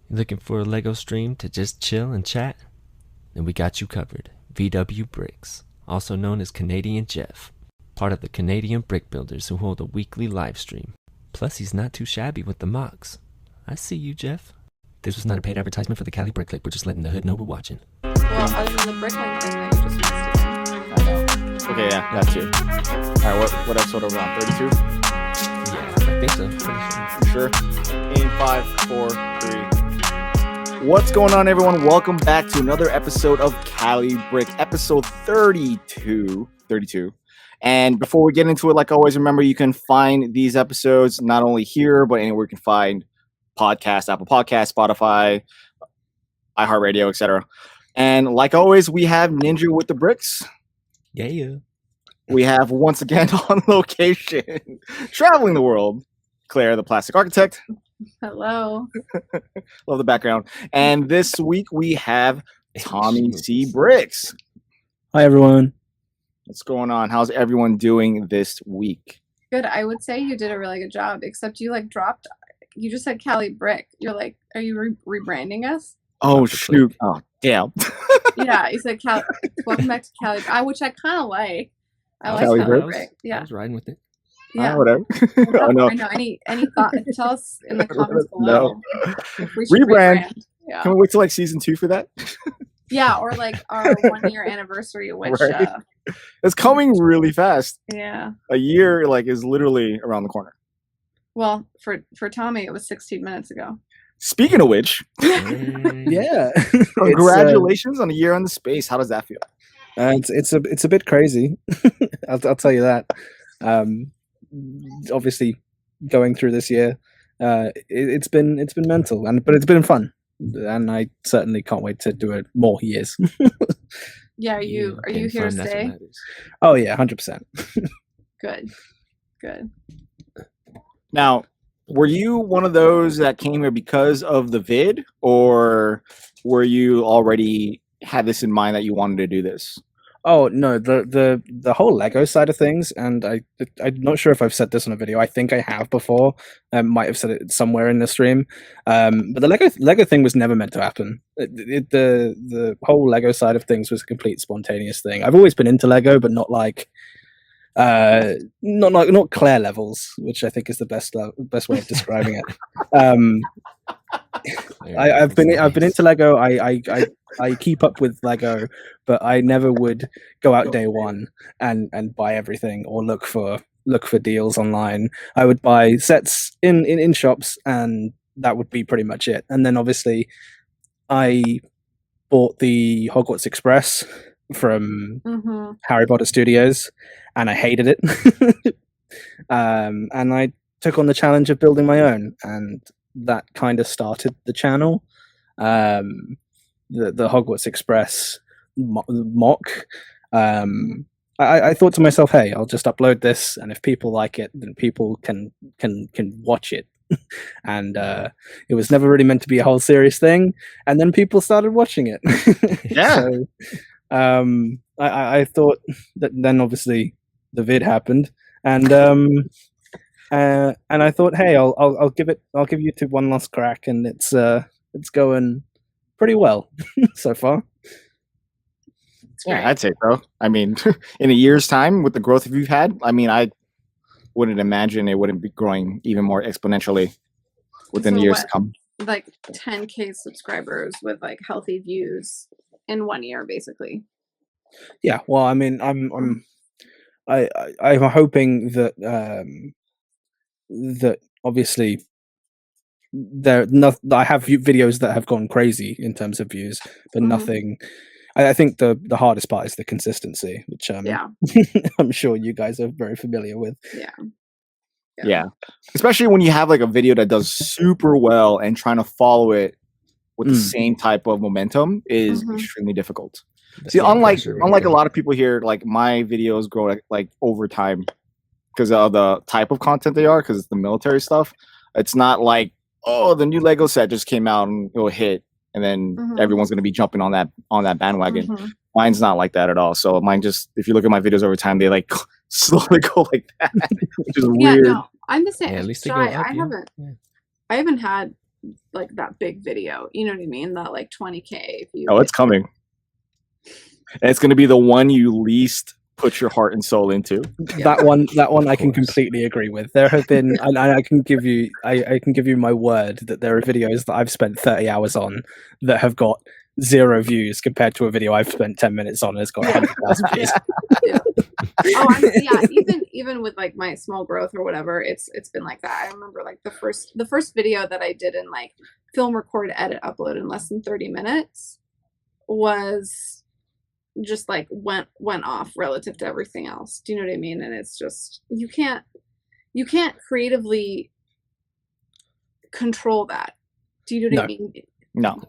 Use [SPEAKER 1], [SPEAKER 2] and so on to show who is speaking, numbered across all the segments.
[SPEAKER 1] You looking for a LEGO stream to just chill and chat? Then we got you covered. VW Brikx, also known as Canadian Jeff, part of the Canadian brick builders who hold a weekly live stream. Plus, he's not too shabby with the mocks. I see you, Jeff. This was not a paid advertisement for the Cali Brick Clique. We're just letting the hood know we're watching.
[SPEAKER 2] Well, other than the bricklink thing that you just missed it.
[SPEAKER 3] I know. Okay, yeah, that too. All right, what episode are we on? 32?
[SPEAKER 1] Yeah, I think so.
[SPEAKER 3] You sure? In 5, 4, 3. What's going on, everyone? Welcome back to another episode of Cali Brick, episode 32. And before we get into it, like always, remember you can find these episodes not only here, but anywhere you can find podcasts, Apple Podcasts, Spotify, iHeartRadio, etc. And like always, we have Ninja with the Bricks.
[SPEAKER 1] Yeah.
[SPEAKER 3] We have, once again, on location, traveling the world, Claire, the plastic architect.
[SPEAKER 2] Hello.
[SPEAKER 3] Love the background. And this week we have TommyCBricks.
[SPEAKER 4] Hi, everyone.
[SPEAKER 3] What's going on? How's everyone doing this week?
[SPEAKER 2] Good. I would say you did a really good job, except you dropped. You just said Cali Brick. You're like, are you rebranding us?
[SPEAKER 3] Oh, shoot. Oh, damn.
[SPEAKER 2] Yeah, you said Cali. Welcome back to Cali, which I kind of like. I like
[SPEAKER 3] Cali
[SPEAKER 2] Cali
[SPEAKER 3] Brick?
[SPEAKER 2] Brick.
[SPEAKER 1] I
[SPEAKER 2] Yeah.
[SPEAKER 1] was riding with it.
[SPEAKER 2] Yeah.
[SPEAKER 3] Whatever.
[SPEAKER 2] Well,
[SPEAKER 3] Oh, no.
[SPEAKER 2] I know. Any thought? Tell us in the comments below. If we should
[SPEAKER 3] Rebrand.
[SPEAKER 2] Yeah.
[SPEAKER 3] Can we wait till like season 2 for that?
[SPEAKER 2] Yeah, or like our 1-year anniversary, which
[SPEAKER 3] Right. It's coming really fast.
[SPEAKER 2] yeah.
[SPEAKER 3] A year is literally around the corner.
[SPEAKER 2] Well, for Tommy, it was 16 minutes ago.
[SPEAKER 3] Speaking of which,
[SPEAKER 4] Yeah,
[SPEAKER 3] congratulations on a year on the space. How does that feel?
[SPEAKER 4] it's a bit crazy. I'll tell you that. Obviously, going through this year, it's been mental, but it's been fun, and I certainly can't wait to do it more years.
[SPEAKER 2] Yeah, are you
[SPEAKER 1] Having
[SPEAKER 2] here to
[SPEAKER 1] fun, that's what
[SPEAKER 2] stay?
[SPEAKER 1] matters.
[SPEAKER 4] Oh yeah, 100%.
[SPEAKER 2] Good.
[SPEAKER 3] Now, were you one of those that came here because of the vid, or were you already had this in mind that you wanted to do this?
[SPEAKER 4] Oh no, the whole Lego side of things, and I'm not sure if I've said this in a video. I think I have before. Might have said it somewhere in the stream. But the Lego thing was never meant to happen. The whole Lego side of things was a complete spontaneous thing. I've always been into Lego, but not not Claire levels, which I think is the best way of describing it. I've been into Lego. I keep up with Lego, but I never would go out day one and buy everything or look for deals online. I would buy sets in shops, and that would be pretty much it. And then obviously, I bought the Hogwarts Express from Harry Potter Studios, and I hated it. And I took on the challenge of building my own, and that kind of started the channel. The Hogwarts Express mock. I thought to myself, hey, I'll just upload this, and if people like it, then people can watch it. And it was never really meant to be a whole serious thing, and then people started watching it.
[SPEAKER 3] Yeah.
[SPEAKER 4] So, I thought that then obviously the vid happened, and I thought, hey, I'll give you one last crack, and it's going pretty well so far.
[SPEAKER 3] Yeah, I'd say so. I mean, in a year's time, with the growth you've had, I mean, I wouldn't imagine it wouldn't be growing even more exponentially within the years to come.
[SPEAKER 2] Like 10K subscribers with healthy views in 1 year, basically.
[SPEAKER 4] Yeah, well, I mean, I'm hoping that that obviously I have videos that have gone crazy in terms of views, but nothing. I think the hardest part is the consistency, which I'm sure you guys are very familiar with.
[SPEAKER 3] Yeah. Especially when you have a video that does super well, and trying to follow it with the same type of momentum is extremely difficult. See, unlike a lot of people here, my videos grow over time because of the type of content they are, because it's the military stuff. It's not like, oh, the new Lego set just came out and it'll hit, and then everyone's gonna be jumping on that bandwagon. Mine's not like that at all. So mine just, if you look at my videos over time, they slowly go like that, which is weird.
[SPEAKER 2] No, I'm the same.
[SPEAKER 1] Yeah, at least they
[SPEAKER 2] Shy,
[SPEAKER 1] go up,
[SPEAKER 2] I haven't had like that big video. You know what I mean? That like 20K view.
[SPEAKER 3] Oh, it's coming. And it's going to be the one you least put your heart and soul into.
[SPEAKER 4] That one I can completely agree with. There have been, and I can give you my word that there are videos that I've spent 30 hours on that have got 0 views compared to a video I've spent 10 minutes on and it's got 100,000 views.
[SPEAKER 2] Even with like my small growth or whatever, it's been like that. I remember like the first video that I did in like film, record, edit, upload in less than 30 minutes was just like went off relative to everything else. Do you know what I mean? And it's just you can't creatively control that. Do you know what I mean?
[SPEAKER 3] No,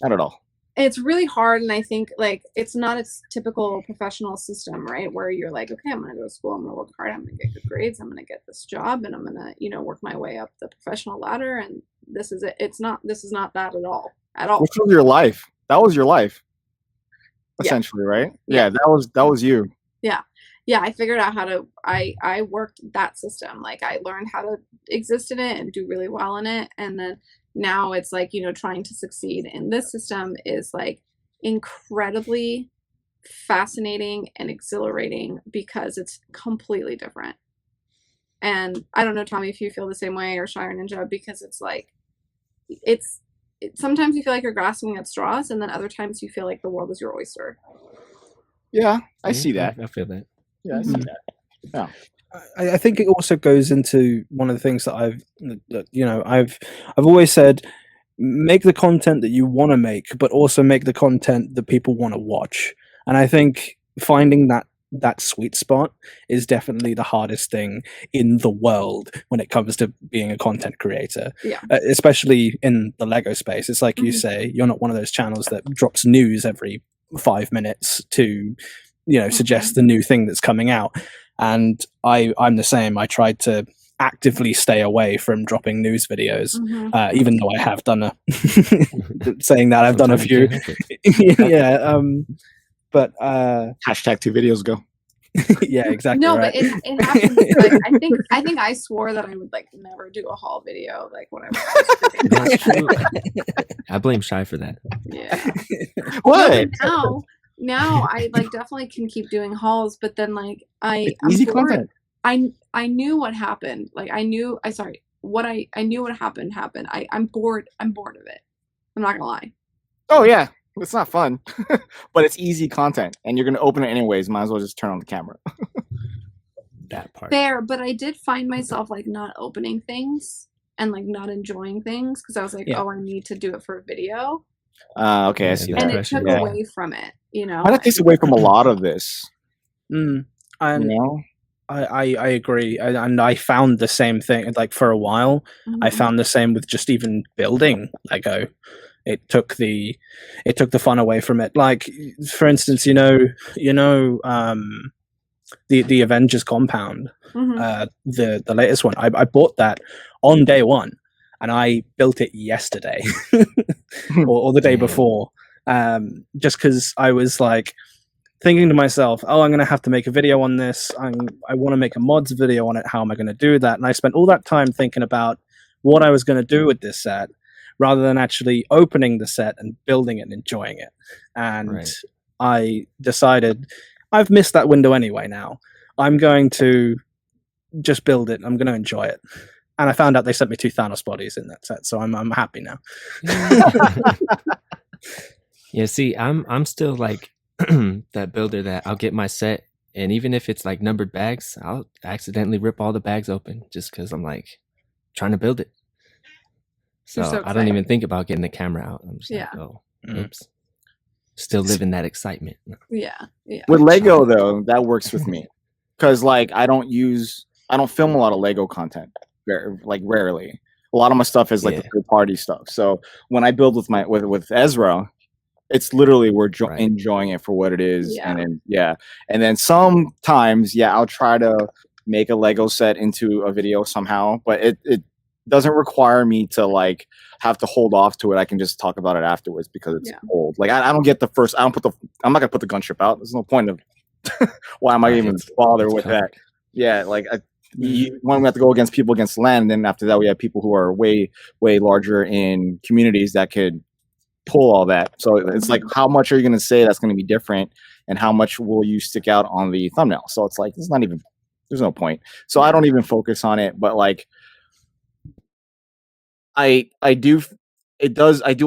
[SPEAKER 3] not at all.
[SPEAKER 2] It's really hard, and I think like it's not a typical professional system, right? Where you're like, okay, I'm gonna go to school, I'm gonna work hard, I'm gonna get good grades, I'm gonna get this job, and I'm gonna, work my way up the professional ladder, and this is it. This is not that at all.
[SPEAKER 3] Which was your life? That was your life, essentially, right? Yeah, that was you. Yeah,
[SPEAKER 2] I figured out how to. I worked that system. Like I learned how to exist in it and do really well in it, and then. Now it's like, trying to succeed in this system is like incredibly fascinating and exhilarating because it's completely different. And I don't know, Tommy, if you feel the same way, or Shy or Ninja, because it's like, sometimes you feel like you're grasping at straws, and then other times you feel like the world is your oyster.
[SPEAKER 3] Yeah, I see that.
[SPEAKER 1] I feel that.
[SPEAKER 3] Yeah, I see that. Yeah.
[SPEAKER 4] I think it also goes into one of the things that I've always said, make the content that you want to make, but also make the content that people want to watch. And I think finding that sweet spot is definitely the hardest thing in the world when it comes to being a content creator.
[SPEAKER 2] Yeah.
[SPEAKER 4] Especially in the Lego space. It's like you say, you're not one of those channels that drops news every 5 minutes to, suggest the new thing that's coming out. And I'm the same. I tried to actively stay away from dropping news videos, even though I have done saying that I've done a few. Yeah. But
[SPEAKER 3] hashtag 2 videos ago.
[SPEAKER 4] Yeah, exactly.
[SPEAKER 2] No,
[SPEAKER 4] right.
[SPEAKER 2] but it happens. Like, I think I swore that I would like never do a haul video, like when I was.
[SPEAKER 1] That's true. I blame Shy for that.
[SPEAKER 2] Yeah.
[SPEAKER 3] What?
[SPEAKER 2] Now I like definitely can keep doing hauls, but then like I'm
[SPEAKER 3] easy
[SPEAKER 2] bored.
[SPEAKER 3] content.
[SPEAKER 2] I knew what happened. Like I knew what happened. I'm bored. I'm bored of it. I'm not gonna lie.
[SPEAKER 3] Oh yeah, it's not fun, but it's easy content, and you're gonna open it anyways. Might as well just turn on the camera.
[SPEAKER 1] That part.
[SPEAKER 2] Fair, but I did find myself like not opening things and like not enjoying things because I was like, oh, I need to do it for a video.
[SPEAKER 3] Okay, I see that.
[SPEAKER 2] And it took away from it,
[SPEAKER 3] That takes away from a lot of this.
[SPEAKER 4] And I agree, and I found the same thing. Like for a while, I found the same with just even building Lego. It took the fun away from it. Like for instance, the Avengers compound, the latest one. I bought that on day one. And I built it yesterday or the day before, just because I was like thinking to myself, oh, I'm going to have to make a video on this. I want to make a mods video on it. How am I going to do that? And I spent all that time thinking about what I was going to do with this set rather than actually opening the set and building it and enjoying it. And I decided I've missed that window anyway now. I'm going to just build it. I'm going to enjoy it. And I found out they sent me 2 Thanos bodies in that set, so I'm happy now.
[SPEAKER 1] Yeah, see, I'm still like that builder that I'll get my set, and even if it's like numbered bags, I'll accidentally rip all the bags open just because I'm like trying to build it. So I don't even think about getting the camera out. I'm just like, oh, oops. Still living that excitement.
[SPEAKER 2] Yeah.
[SPEAKER 3] With Lego though, that works with me because like I don't film a lot of Lego content. Rarely. A lot of my stuff is like the third party stuff. So when I build with Ezra, it's literally we're enjoying it for what it is. And then sometimes I'll try to make a Lego set into a video somehow, but it doesn't require me to like have to hold off to it. I can just talk about it afterwards because it's old. Like I don't get the first. I'm not gonna put the gunship out. There's no point of why am I even bother with that? Yeah, like One, we have to go against people against land, and then after that, we have people who are way larger in communities that could pull all that. So it's like, how much are you going to say that's going to be different, and how much will you stick out on the thumbnail? So it's like, it's not even, there's no point. So I don't even focus on it. But like, I do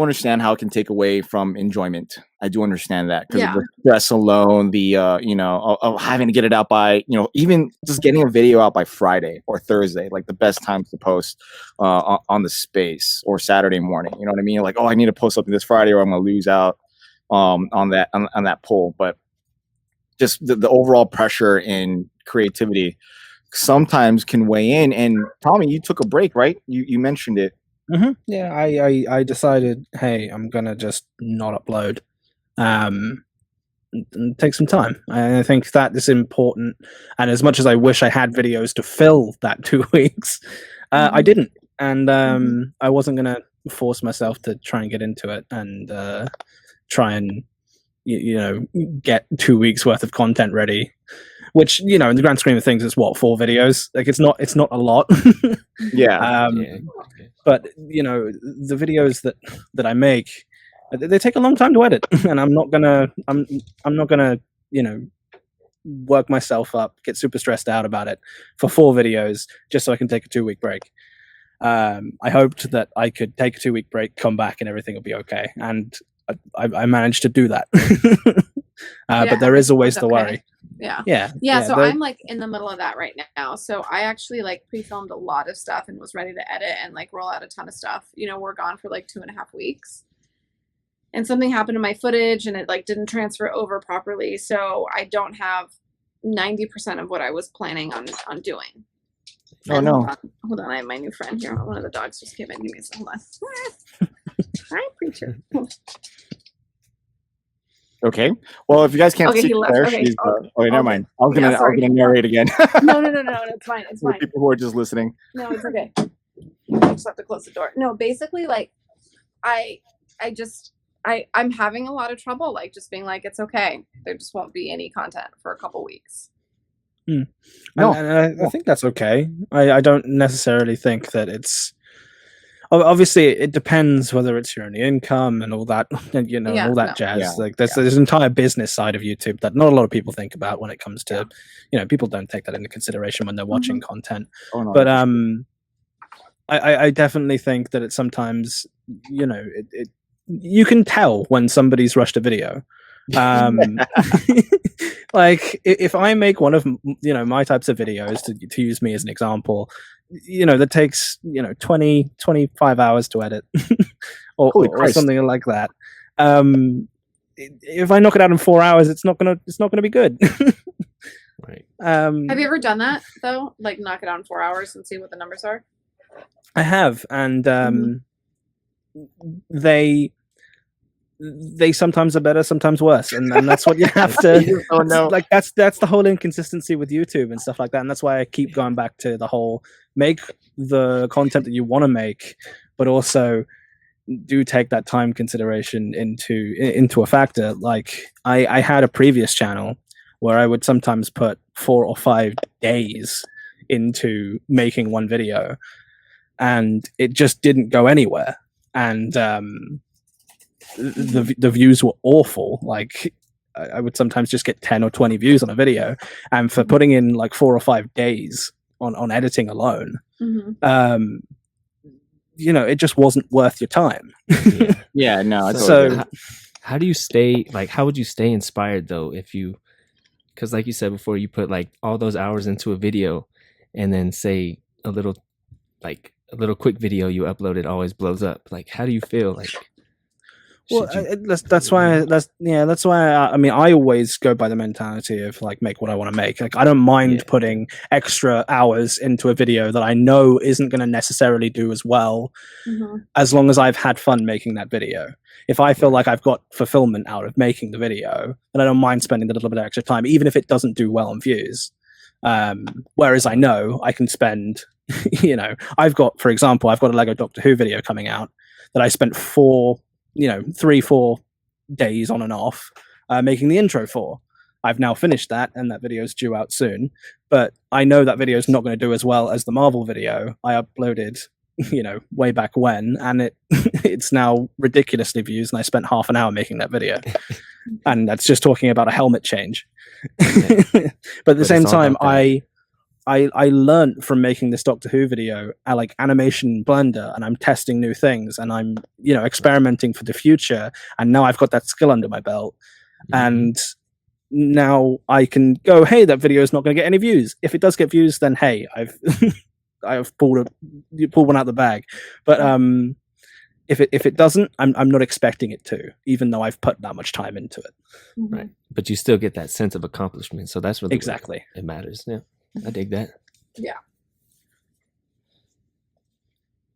[SPEAKER 3] understand how it can take away from enjoyment. I do understand that, because of the stress alone, the of having to get it out by, even just getting a video out by Friday or Thursday, like the best times to post on the space, or Saturday morning. You know what I mean? Like, oh, I need to post something this Friday, or I'm gonna lose out on that poll. But just the overall pressure and creativity sometimes can weigh in. And Tommy, you took a break, right? You mentioned it.
[SPEAKER 4] Mm-hmm. Yeah, I decided, hey, I'm gonna just not upload, and take some time. I think that is important. And as much as I wish I had videos to fill that 2 weeks, I didn't, and I wasn't gonna force myself to try and get into it and try and get 2 weeks worth of content ready. Which, in the grand scheme of things, is what, 4 videos? Like, it's not a lot.
[SPEAKER 3] Yeah.
[SPEAKER 4] But the videos that I make, they take a long time to edit, and I'm not gonna work myself up, get super stressed out about it for 4 videos just so I can take a 2-week break. I hoped that I could take a 2-week break, come back, and everything will be okay. And I managed to do that. But there is always the worry.
[SPEAKER 2] Yeah. So I'm like in the middle of that right now. So I actually like pre-filmed a lot of stuff and was ready to edit and like roll out a ton of stuff. We're gone for like 2.5 weeks, and something happened to my footage and it like didn't transfer over properly. So I don't have 90% of what I was planning on doing.
[SPEAKER 3] Oh, no.
[SPEAKER 2] Hold on. I have my new friend here. One of the dogs just came in. Give me some. Hold on. Hi, preacher.
[SPEAKER 3] Okay. Well, if you guys can't see Claire,
[SPEAKER 2] okay.
[SPEAKER 3] she's. Never mind. I was gonna narrate again.
[SPEAKER 2] No. It's fine. It's fine.
[SPEAKER 3] For people who are just listening.
[SPEAKER 2] No, it's okay. I just have to close the door. No, basically, like, I'm having a lot of trouble, like, just being like, it's okay. There just won't be any content for a couple weeks.
[SPEAKER 4] No, and I think that's okay. I don't necessarily think that it's. Obviously, it depends whether it's your only income and all that, and all that jazz.
[SPEAKER 3] Yeah.
[SPEAKER 4] Like, there's an entire business side of YouTube that not a lot of people think about when it comes to, people don't take that into consideration when they're watching content.
[SPEAKER 3] Oh, no,
[SPEAKER 4] but I definitely think that it's sometimes, you can tell when somebody's rushed a video. Like, if I make one of my types of videos, to use me as an example, that takes 20-25 hours to edit or something like that. If I knock it out in 4 hours, it's not gonna be good.
[SPEAKER 1] Right.
[SPEAKER 2] Have you ever done that though? Like, knock it out in 4 hours and see what the numbers are?
[SPEAKER 4] I have, and they sometimes are better, sometimes worse, and that's what you have to.
[SPEAKER 3] Oh no!
[SPEAKER 4] Like, that's the whole inconsistency with YouTube and stuff like that, and that's why I keep going back to the whole make the content that you want to make, but also do take that time consideration into a factor. Like, I had a previous channel where I would sometimes put 4 or 5 days into making one video, and it just didn't go anywhere, and the views were awful. Like, I would sometimes just get 10 or 20 views on a video, and for putting in like 4 or 5 days on editing alone, it just wasn't worth your time.
[SPEAKER 3] Yeah, no.
[SPEAKER 4] So
[SPEAKER 1] how do you stay, like, how would you stay inspired though, because like you said before, you put like all those hours into a video, and then say a little quick video you uploaded always blows up. Like, how do you feel? Like,
[SPEAKER 4] well, that's why I mean, I always go by the mentality of like, make what I want to make. Like, I don't mind putting extra hours into a video that I know isn't going to necessarily do as well, as long as I've had fun making that video. If I feel like I've got fulfillment out of making the video, then I don't mind spending a little bit of extra time, even if it doesn't do well on views. Whereas I know I can spend, for example, I've got a Lego Doctor Who video coming out that I spent 3-4 days on and off making the intro for. I've now finished that, and that video is due out soon. But I know that video is not going to do as well as the Marvel video I uploaded, way back when, and it's now ridiculously views, and I spent half an hour making that video. And that's just talking about a helmet change. But at the same time, I learned from making this Doctor Who video, I like animation Blender, and I'm testing new things, and I'm experimenting for the future, and now I've got that skill under my belt. And now I can go, hey, that video is not going to get any views. If it does get views, then hey, I've pulled one out the bag. But if it doesn't, I'm not expecting it to, even though I've put that much time into it.
[SPEAKER 1] Right, but you still get that sense of accomplishment. So that's really
[SPEAKER 4] exactly
[SPEAKER 1] it matters. Yeah, I dig that.
[SPEAKER 2] Yeah.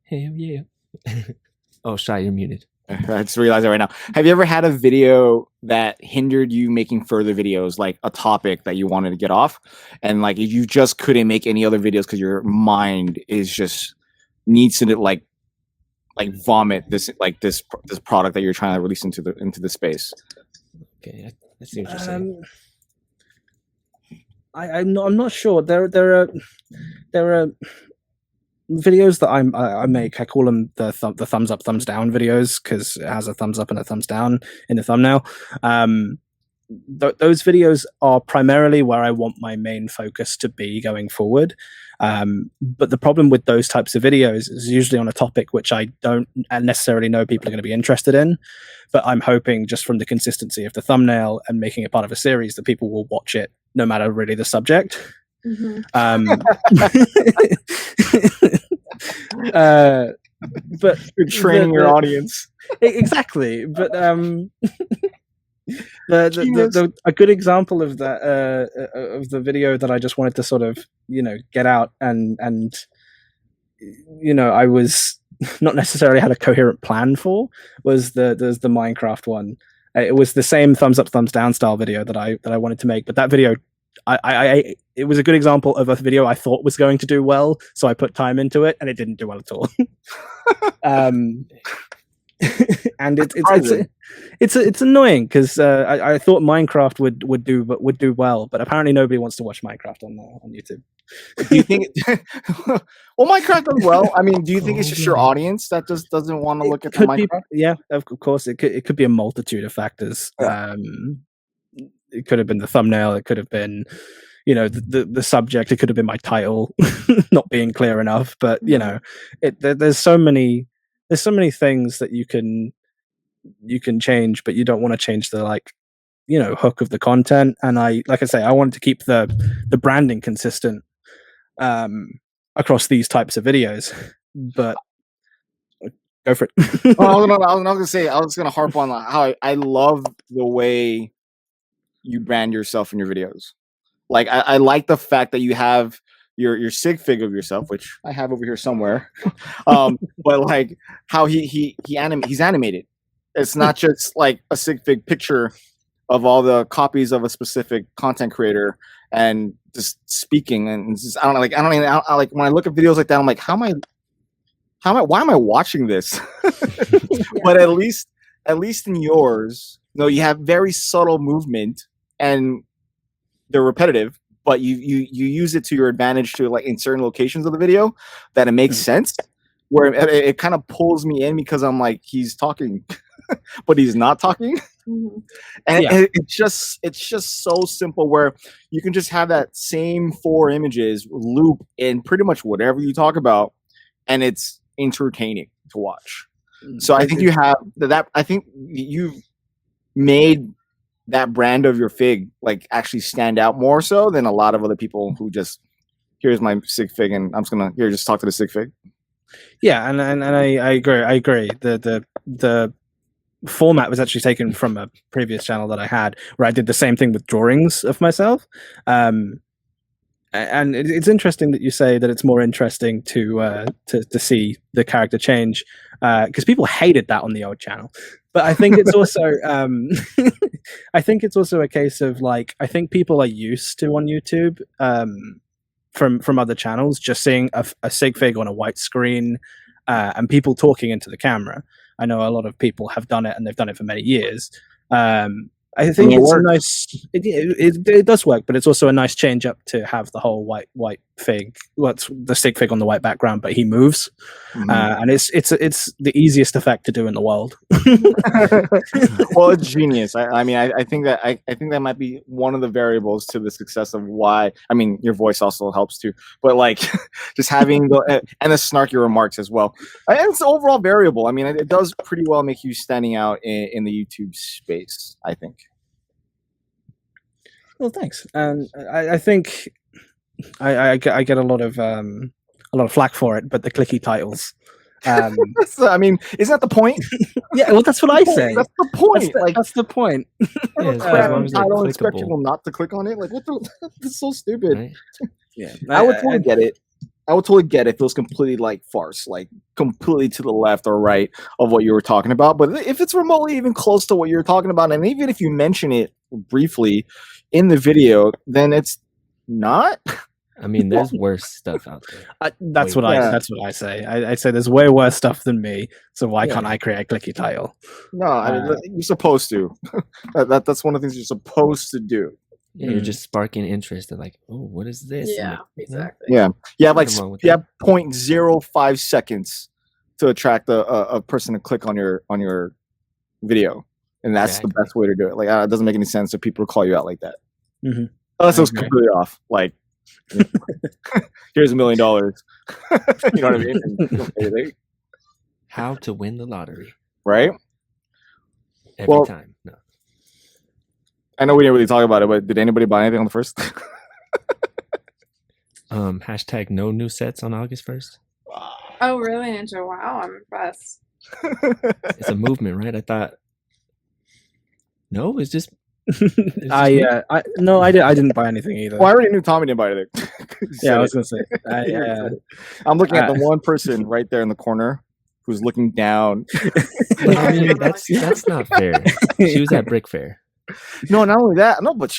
[SPEAKER 1] Hell yeah. Oh, Shy, you're muted.
[SPEAKER 3] I just realized that right now. Have you ever had a video that hindered you making further videos, like a topic that you wanted to get off, and like you just couldn't make any other videos because your mind is just needs to like vomit this product that you're trying to release into the space? Okay, I see what you're saying.
[SPEAKER 4] I'm not sure. There are videos that I make. I call them the thumbs up, thumbs down videos because it has a thumbs up and a thumbs down in the thumbnail. Those videos are primarily where I want my main focus to be going forward. But the problem with those types of videos is usually on a topic which I don't necessarily know people are going to be interested in. But I'm hoping just from the consistency of the thumbnail and making it part of a series that people will watch it no matter really the subject.
[SPEAKER 3] But you're training your audience.
[SPEAKER 4] Exactly. But a good example of that of the video that I just wanted to sort of get out and I was not necessarily had a coherent plan for was the Minecraft one. It was the same thumbs up, thumbs down style video that I wanted to make, but that video it was a good example of a video I thought was going to do well, so I put time into it and it didn't do well at all. And it's annoying because I thought Minecraft would do well, but apparently nobody wants to watch Minecraft on YouTube.
[SPEAKER 3] Do you think well, Minecraft does well? I mean, do you think it's just your audience that just doesn't want to look at the Minecraft?
[SPEAKER 4] Yeah, of course. It could be a multitude of factors. Yeah. It could have been the thumbnail. It could have been, the subject. It could have been my title not being clear enough. But there's so many things that you can change, but you don't want to change the hook of the content. And I wanted to keep the branding consistent across these types of videos. But go for it.
[SPEAKER 3] I was not gonna say. I was gonna harp on how I love the way you brand yourself in your videos. Like I like the fact that you have your sig fig of yourself, which I have over here somewhere. But like how he's animated. It's not just like a sig fig picture of all the copies of a specific content creator and just speaking and just, I like when I look at videos like that, I'm like, why am I watching this? Yeah. But at least in yours, you have very subtle movement and they're repetitive, but you use it to your advantage to like in certain locations of the video that it makes sense, where it kind of pulls me in because I'm like, he's talking, but he's not talking. Mm-hmm. And it's just so simple where you can just have that same 4 images loop in pretty much whatever you talk about, and it's entertaining to watch. So I think you have that. I think you've made that brand of your fig like actually stand out more so than a lot of other people who just, here's my sig fig and I'm just gonna just talk to the sig fig.
[SPEAKER 4] Yeah, and I agree. The format was actually taken from a previous channel that I had where I did the same thing with drawings of myself. And it's interesting that you say that it's more interesting to see the character change because people hated that on the old channel. But I think it's also a case of like, I think people are used to on YouTube from other channels just seeing a sig fig on a white screen and people talking into the camera. I know a lot of people have done it and they've done it for many years. I think it's a nice. It does work, but it's also a nice change up to have the whole white fig. What's the stick fig on the white background, but he moves, and it's the easiest effect to do in the world.
[SPEAKER 3] Well, it's genius. I mean, I think that might be one of the variables to the success of why. I mean, your voice also helps too, but like just having the snarky remarks as well, and it's the overall variable. I mean, it does pretty well make you standing out in the YouTube space, I think.
[SPEAKER 4] Well, thanks. And I think I get a lot of flack for it, but the clicky titles.
[SPEAKER 3] I mean, isn't that the point?
[SPEAKER 4] Yeah, well, that's what I say.
[SPEAKER 3] That's the point.
[SPEAKER 4] That's the point.
[SPEAKER 3] I don't expect people not to click on it. Like, what the? It's so stupid.
[SPEAKER 1] Right?
[SPEAKER 4] Yeah,
[SPEAKER 3] I would totally get it. I would totally get it if it was completely like farce, like completely to the left or right of what you were talking about. But if it's remotely even close to what you're talking about, and even if you mention it briefly in the video, then it's not.
[SPEAKER 1] I mean, there's worse stuff out there.
[SPEAKER 4] That's what I say. I say there's way worse stuff than me. So why can't I create a clicky title?
[SPEAKER 3] No, I mean, you're supposed to. That's one of the things you're supposed to do.
[SPEAKER 1] Yeah, you're just sparking interest in like, oh, what is this?
[SPEAKER 2] Yeah, exactly.
[SPEAKER 3] Yeah, you have 0.05 seconds to attract a person to click on your video, and that's the best way to do it. Like, it doesn't make any sense if people call you out like that, unless it was completely off. Like, here's $1 million. You know what I mean?
[SPEAKER 1] How to win the lottery,
[SPEAKER 3] right?
[SPEAKER 1] Every time. No.
[SPEAKER 3] I know we didn't really talk about it, but did anybody buy anything on the 1st?
[SPEAKER 1] Hashtag no new sets on August 1st.
[SPEAKER 2] Oh, really, Ninja? Wow, I'm impressed.
[SPEAKER 1] It's a movement, right? I thought. No, it's just.
[SPEAKER 4] I didn't buy anything either.
[SPEAKER 3] Well, I already knew Tommy didn't buy anything.
[SPEAKER 4] Yeah, I was gonna say.
[SPEAKER 3] I'm looking at the one person right there in the corner who's looking down.
[SPEAKER 1] I mean, that's not fair. She was at Brickfair.
[SPEAKER 3] No, not only that. No, but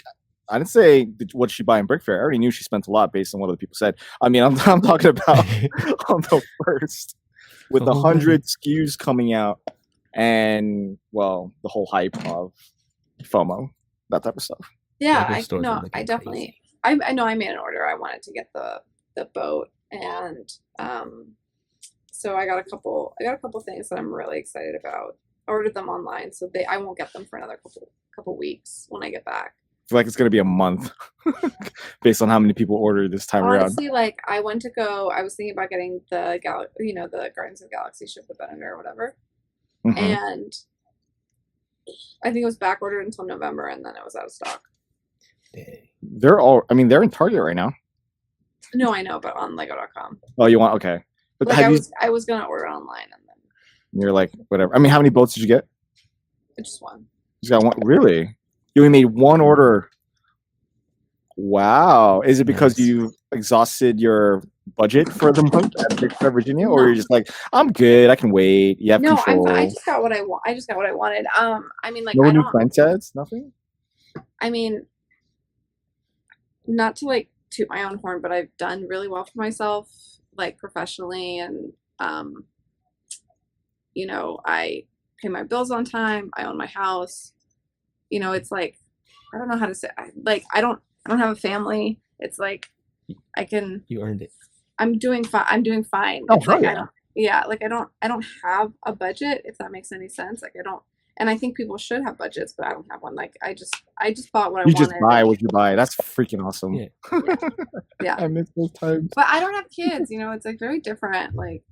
[SPEAKER 3] I didn't say what she buy in Brickfair. I already knew she spent a lot based on what other people said. I mean, I'm talking about on the 1st with 100 SKUs coming out, and well, the whole hype of FOMO, that type of stuff.
[SPEAKER 2] Yeah, I definitely. I know I made an order. I wanted to get the boat, and so I got a couple things that I'm really excited about. I ordered them online, so I won't get them for another couple weeks when I get back.
[SPEAKER 3] I feel like it's gonna be a month based on how many people ordered this time around.
[SPEAKER 2] Honestly, like I was thinking about getting the the Guardians of the Galaxy ship with Benedict or whatever, and I think it was back ordered until November, and then it was out of stock.
[SPEAKER 3] They're in Target right now.
[SPEAKER 2] No, I know, but on LEGOcom.
[SPEAKER 3] Oh, you want okay? But
[SPEAKER 2] like I was gonna order online, and then
[SPEAKER 3] you're like whatever. I mean, how many boats did you get?
[SPEAKER 2] Just one.
[SPEAKER 3] You got one? Really? You only made one order. Wow. Is it because you exhausted your budget for the month at Brickfair, Virginia, or you're just like, I'm good, I can wait? You have control.
[SPEAKER 2] I just got what I want. I just got what I wanted. I mean, like,
[SPEAKER 3] no new French ads, nothing.
[SPEAKER 2] I mean, not to like toot my own horn, but I've done really well for myself, like professionally, and you know, I pay my bills on time. I own my house. You know, it's like, I don't know how to say. I don't have a family. It's like I can.
[SPEAKER 1] You earned it.
[SPEAKER 2] I'm doing fine. I'm doing fine.
[SPEAKER 3] Oh,
[SPEAKER 2] like,
[SPEAKER 3] yeah.
[SPEAKER 2] I don't have a budget, if that makes any sense. Like I don't, and I think people should have budgets, but I don't have one. Like I just bought what I wanted.
[SPEAKER 3] You just buy what you buy. That's freaking awesome.
[SPEAKER 2] Yeah.
[SPEAKER 3] I miss those times.
[SPEAKER 2] But I don't have kids. You know, it's like very different. Like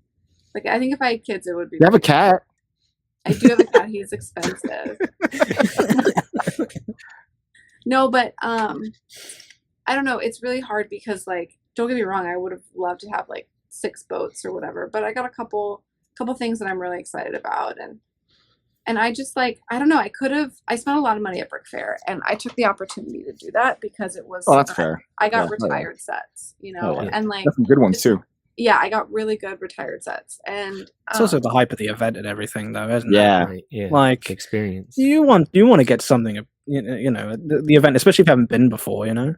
[SPEAKER 2] I think if I had kids, it would be.
[SPEAKER 3] You have a cat.
[SPEAKER 2] I do have a cat. He's expensive. No, but I don't know. It's really hard because, like, don't get me wrong. I would have loved to have like 6 boats or whatever, but I got a couple things that I'm really excited about, and I just like, I don't know. I spent a lot of money at Brickfair, and I took the opportunity to do that because it was.
[SPEAKER 3] Oh, that's fair.
[SPEAKER 2] I got retired sets, you know, and like
[SPEAKER 3] that's some good ones too.
[SPEAKER 2] Yeah, I got really good retired sets, and
[SPEAKER 4] it's also the hype of the event and everything, though, isn't it?
[SPEAKER 1] Right, yeah,
[SPEAKER 4] like
[SPEAKER 1] experience.
[SPEAKER 4] You want to get something, you know, the event, especially if you haven't been before. You know,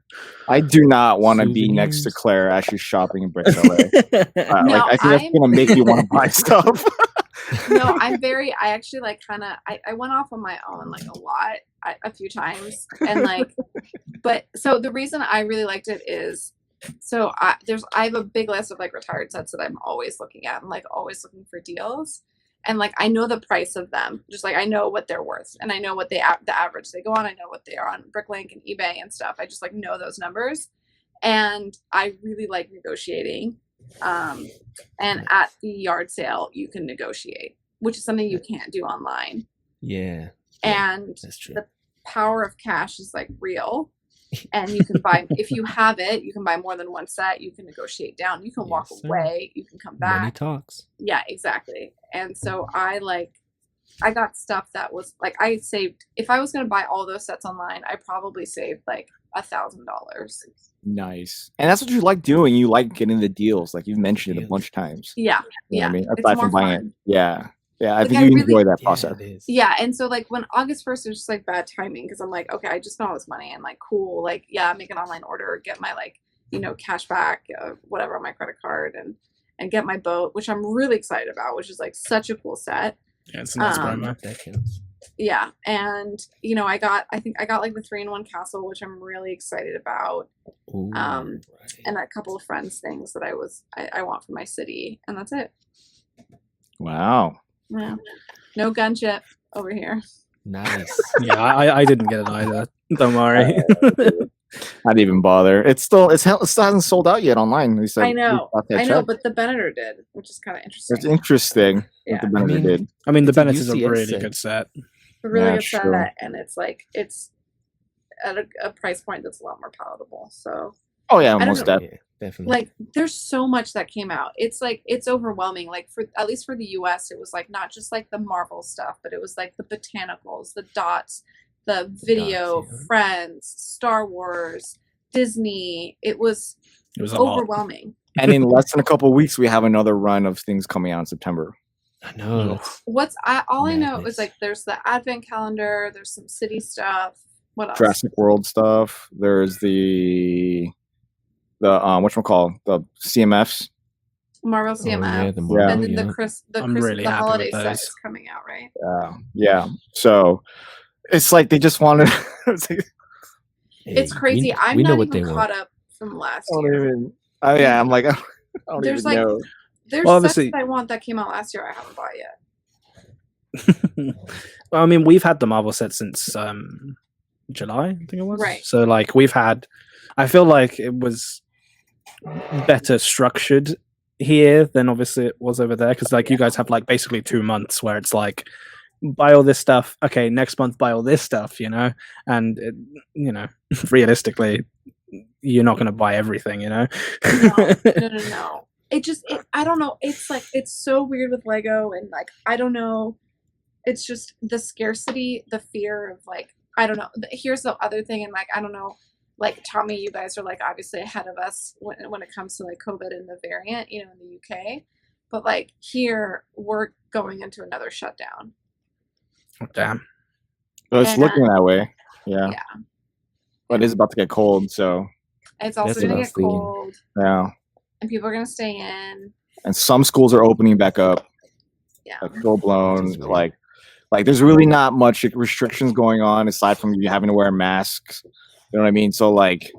[SPEAKER 3] I do not want to be next to Claire as she's shopping in Bricks LA.
[SPEAKER 2] No,
[SPEAKER 3] I think that's gonna make you want to buy stuff.
[SPEAKER 2] No, I actually like kind of, I went off on my own like a lot, a few times. And like, but so the reason I really liked it is, so I have a big list of like retired sets that I'm always looking at and like always looking for deals. And like, I know the price of them, just like I know what they're worth and I know what the average they go on. I know what they are on Bricklink and eBay and stuff. I just like know those numbers. And I really like negotiating. And at the yard sale, you can negotiate, which is something you can't do online.
[SPEAKER 1] Yeah.
[SPEAKER 2] And
[SPEAKER 1] that's true.
[SPEAKER 2] The power of cash is like real. And you can buy, if you have it, you can buy more than one set. You can negotiate down. You can walk away. You can come back.
[SPEAKER 1] Money talks.
[SPEAKER 2] Yeah, exactly. And so I got stuff that was like, I saved, if I was going to buy all those sets online, I probably saved like $1,000.
[SPEAKER 3] Nice. And that's what you like doing. You like getting the deals. Like you've mentioned it a bunch of times.
[SPEAKER 2] Yeah.
[SPEAKER 3] You know
[SPEAKER 2] yeah.
[SPEAKER 3] what I mean?
[SPEAKER 2] It's
[SPEAKER 3] Aside from
[SPEAKER 2] more
[SPEAKER 3] buying
[SPEAKER 2] fun.
[SPEAKER 3] it. Yeah. Yeah. I
[SPEAKER 2] Like,
[SPEAKER 3] think
[SPEAKER 2] I
[SPEAKER 3] you
[SPEAKER 2] really-
[SPEAKER 3] enjoy that process.
[SPEAKER 1] Yeah, it is.
[SPEAKER 2] Yeah, and so like when August 1st, it was just like bad timing because I'm like, okay, I just spent all this money and like, cool, like, yeah, make an online order, get my like, you know, cash back, whatever on my credit card, and get my boat, which I'm really excited about, which is like such a cool set.
[SPEAKER 4] Yeah, it's a nice promo.
[SPEAKER 1] That counts.
[SPEAKER 2] Yeah, and you know, I think I got like the 3-in-1 castle, which I'm really excited about.
[SPEAKER 1] Ooh,
[SPEAKER 2] And
[SPEAKER 1] right.
[SPEAKER 2] a couple of friends things that I want for my city, and that's it.
[SPEAKER 3] Wow.
[SPEAKER 2] Yeah, no gunship over here.
[SPEAKER 1] Nice.
[SPEAKER 4] Yeah, I didn't get it either. Don't worry.
[SPEAKER 3] Not even bother. It still hasn't sold out yet online. They said,
[SPEAKER 2] I know,
[SPEAKER 3] check.
[SPEAKER 2] but the Beneditor did, which is kind of interesting.
[SPEAKER 3] It's interesting
[SPEAKER 2] Yeah.
[SPEAKER 3] that the Benedict did.
[SPEAKER 4] I mean, the
[SPEAKER 1] It's a
[SPEAKER 4] Bennett is a
[SPEAKER 1] UCS
[SPEAKER 4] really
[SPEAKER 1] set.
[SPEAKER 4] good set.
[SPEAKER 2] A really
[SPEAKER 3] Yeah,
[SPEAKER 2] good
[SPEAKER 3] sure.
[SPEAKER 2] set, and it's at a price point that's a lot more palatable. So
[SPEAKER 3] Oh yeah,
[SPEAKER 2] don't
[SPEAKER 3] most
[SPEAKER 2] know.
[SPEAKER 3] definitely.
[SPEAKER 1] Yeah, definitely.
[SPEAKER 2] like there's so much that came out. It's like it's overwhelming. Like for at least for the US, it was like not just like the Marvel stuff, but it was like the botanicals, the dots, the video,
[SPEAKER 1] yeah.
[SPEAKER 2] Friends, Star Wars, Disney. It was
[SPEAKER 4] It was a lot.
[SPEAKER 2] overwhelming.
[SPEAKER 3] And in less than a couple of weeks, we have another run of things coming out in September.
[SPEAKER 1] I know. That's,
[SPEAKER 2] All I know is
[SPEAKER 1] Madness.
[SPEAKER 2] like there's the advent calendar, there's some city stuff. What else?
[SPEAKER 3] Jurassic World stuff. There's the whatchamacallit, the CMFs.
[SPEAKER 2] Marvel
[SPEAKER 1] oh, yeah,
[SPEAKER 2] CMF.
[SPEAKER 1] the
[SPEAKER 3] Yeah.
[SPEAKER 1] Marvel,
[SPEAKER 2] And then
[SPEAKER 1] yeah.
[SPEAKER 2] the
[SPEAKER 4] I'm
[SPEAKER 2] Christmas,
[SPEAKER 4] really
[SPEAKER 2] the
[SPEAKER 4] happy
[SPEAKER 2] holiday
[SPEAKER 4] with
[SPEAKER 2] set
[SPEAKER 4] those.
[SPEAKER 2] is coming out, right?
[SPEAKER 3] Yeah. So it's like they just wanted. It's like,
[SPEAKER 2] It's
[SPEAKER 1] Hey,
[SPEAKER 2] crazy. I'm
[SPEAKER 1] we know
[SPEAKER 2] not
[SPEAKER 1] what
[SPEAKER 2] even
[SPEAKER 1] they
[SPEAKER 2] caught
[SPEAKER 1] want.
[SPEAKER 2] up from last
[SPEAKER 3] I don't
[SPEAKER 2] year.
[SPEAKER 3] even. Oh yeah, I'm like I don't
[SPEAKER 2] There's
[SPEAKER 3] even
[SPEAKER 2] like
[SPEAKER 3] know.
[SPEAKER 2] there's
[SPEAKER 4] Well,
[SPEAKER 2] sets
[SPEAKER 4] obviously-
[SPEAKER 2] that I want that came out last year I haven't bought yet.
[SPEAKER 4] Well, I mean, we've had the Marvel set since July, I think it was.
[SPEAKER 2] Right.
[SPEAKER 4] So, like, I feel like it was better structured here than obviously it was over there because, like, you guys have like basically 2 months where it's like, buy all this stuff. Okay, next month buy all this stuff. You know, and realistically, you're not going to buy everything. You know.
[SPEAKER 2] No. I don't know. It's like it's so weird with Lego and like I don't know. It's just the scarcity, the fear of like I don't know. Here's the other thing, and like I don't know. Like Tommy, you guys are like obviously ahead of us when it comes to like COVID and the variant, you know, in the UK. But like here, we're going into another shutdown.
[SPEAKER 4] Oh, damn.
[SPEAKER 3] So it's
[SPEAKER 2] And-
[SPEAKER 3] looking that way. Yeah.
[SPEAKER 2] Yeah.
[SPEAKER 3] But it's about to get cold, so
[SPEAKER 2] It's also
[SPEAKER 1] That's
[SPEAKER 2] going
[SPEAKER 1] what
[SPEAKER 2] to
[SPEAKER 1] I
[SPEAKER 2] get
[SPEAKER 1] was thinking.
[SPEAKER 2] cold,
[SPEAKER 3] yeah.
[SPEAKER 2] and people are going to stay in.
[SPEAKER 3] And some schools are opening back up.
[SPEAKER 2] Yeah.
[SPEAKER 3] Like full blown.
[SPEAKER 1] Which is weird.
[SPEAKER 3] Like there's really not much restrictions going on aside from you having to wear masks. You know what I mean? So like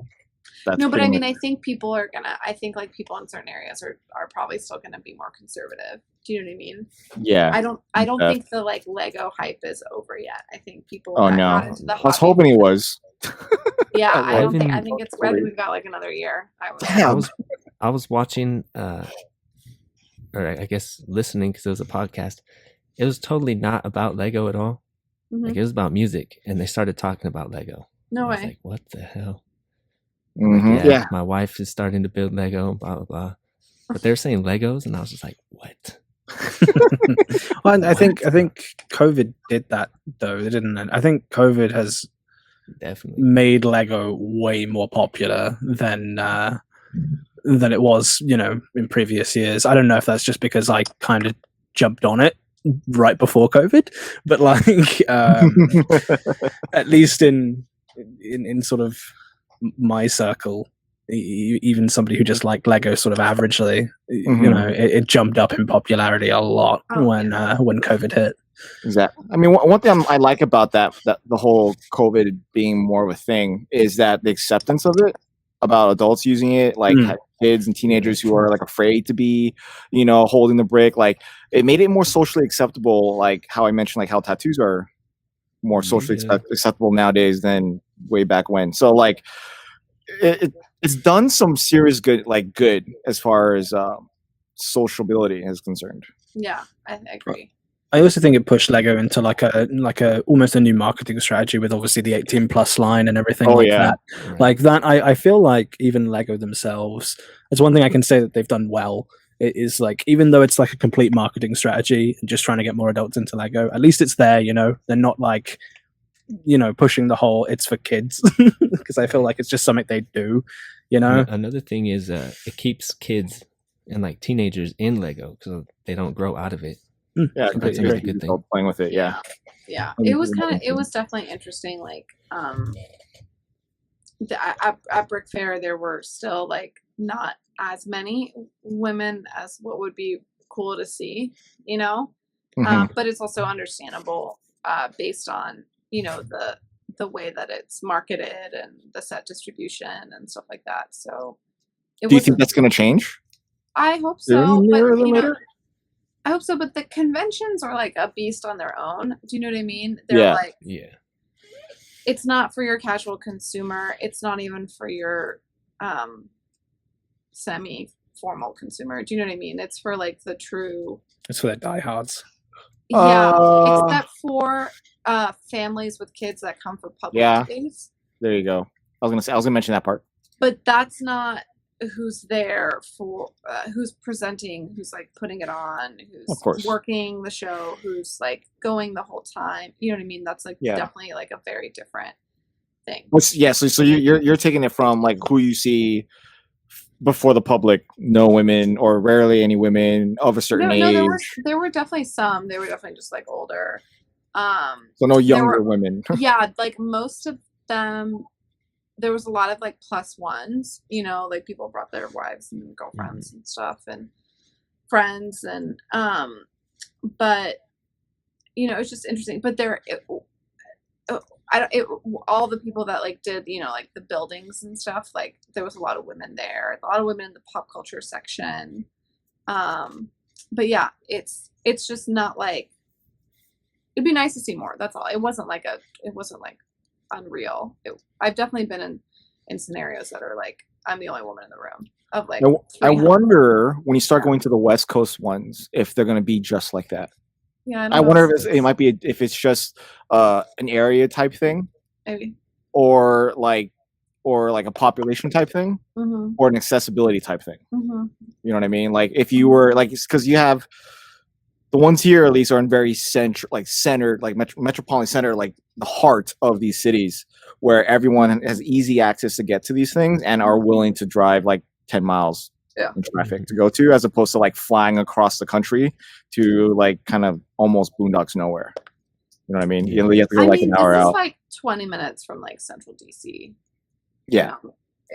[SPEAKER 3] that's
[SPEAKER 2] No, but I
[SPEAKER 3] pretty
[SPEAKER 2] mean,
[SPEAKER 3] much-
[SPEAKER 2] I think people are gonna. I think like people in certain areas are probably still gonna be more conservative. Do you know what I mean?
[SPEAKER 3] yeah.
[SPEAKER 2] I don't
[SPEAKER 3] Yeah.
[SPEAKER 2] think the like Lego hype is over yet. I think people.
[SPEAKER 3] Oh
[SPEAKER 2] got
[SPEAKER 3] no.
[SPEAKER 2] into the
[SPEAKER 3] I was
[SPEAKER 2] hobby.
[SPEAKER 3] hoping it was.
[SPEAKER 2] Yeah,
[SPEAKER 3] I
[SPEAKER 2] I don't think. I
[SPEAKER 1] even-
[SPEAKER 2] think it's. I think we've got like another year.
[SPEAKER 3] Damn.
[SPEAKER 1] I was watching, or I guess listening because it was a podcast. It was totally not about Lego at all.
[SPEAKER 2] Mhm.
[SPEAKER 1] Like it was about music, and they started talking about Lego.
[SPEAKER 2] No
[SPEAKER 1] I was
[SPEAKER 2] way.
[SPEAKER 1] like, what the hell?
[SPEAKER 3] Mhm.
[SPEAKER 1] Yeah,
[SPEAKER 3] Yeah.
[SPEAKER 1] my wife is starting to build Lego, blah blah blah. But they're saying Legos, and I was just like, what?
[SPEAKER 4] Well, I think COVID did that though, didn't it? I think COVID has
[SPEAKER 1] Definitely.
[SPEAKER 4] made Lego way more popular than it was, in previous years. I don't know if that's just because I kind of jumped on it right before COVID, but like at least in sort of my circle, even somebody who just liked Lego sort of averagely, you know, it jumped up in popularity a lot when COVID hit.
[SPEAKER 3] Exactly. I mean, one thing I like about that the whole COVID being more of a thing is that the acceptance of it, about adults using it, like kids and teenagers who are like afraid to be, you know, holding the brick, like it made it more socially acceptable. Like how I mentioned, like how tattoos are more socially acceptable nowadays than way back when. So like it's done some serious good as far as sociability is concerned.
[SPEAKER 2] Yeah, I agree.
[SPEAKER 4] I also think it pushed Lego into like a almost a new marketing strategy with obviously the 18+ line and everything that. Right. Like that, I feel like even Lego themselves, that's one thing I can say that they've done well. It is like, even though it's like a complete marketing strategy and just trying to get more adults into Lego, at least it's there, you know. They're not like, you know, pushing the whole it's for kids, because I feel like it's just something they do, you know.
[SPEAKER 1] Another thing is it keeps kids and like teenagers in Lego because they don't grow out of it.
[SPEAKER 3] Yeah, that's a good thing. Playing with it, yeah.
[SPEAKER 2] It was definitely interesting. Like, at Brickfair, there were still like not as many women as what would be cool to see, you know. But it's also understandable based on, you know, the way that it's marketed and the set distribution and stuff like that. So,
[SPEAKER 3] do you think that's going to change?
[SPEAKER 2] I hope so. But, you know, I hope so, but the conventions are like a beast on their own. Do you know what I mean? They're like, it's not for your casual consumer. It's not even for your semi-formal consumer. Do you know what I mean? It's for like the true.
[SPEAKER 4] It's for the diehards.
[SPEAKER 2] Yeah, except for families with kids that come for public days.
[SPEAKER 3] There you go. I was gonna mention that part.
[SPEAKER 2] But that's not who's there for, who's presenting, who's like putting it on, who's working the show, who's like going the whole time. You know what I mean? That's like definitely like a very different thing.
[SPEAKER 3] So you're taking it from like who you see before the public, no women or rarely any women of a certain age.
[SPEAKER 2] No, there were definitely some. They were definitely just like older.
[SPEAKER 3] So no younger women.
[SPEAKER 2] Yeah, like most of them. There was a lot of like +1s, you know, like people brought their wives and girlfriends and stuff and friends and but you know, it's just interesting. But all the people that like did, you know, like the buildings and stuff, like there was a lot of women there, a lot of women in the pop culture section. But yeah, it's just not like, it'd be nice to see more. That's all. It wasn't like unreal. I've definitely been in scenarios that are like I'm the only woman in the room of like.
[SPEAKER 3] I wonder when you start going to the West Coast ones if they're going to be just like that.
[SPEAKER 2] Yeah,
[SPEAKER 3] I wonder if it might be if it's just an area type thing,
[SPEAKER 2] maybe,
[SPEAKER 3] or like a population type thing, or an accessibility type thing. You know what I mean? Like if you were like, because you have. The ones here, at least, are in very centered, like metropolitan center, like the heart of these cities, where everyone has easy access to get to these things and are willing to drive like 10 miles in traffic to go to, as opposed to like flying across the country to like kind of almost boondocks nowhere. You know what I mean? You have to go like an hour out.
[SPEAKER 2] It's like 20 minutes from like central DC.
[SPEAKER 3] Yeah,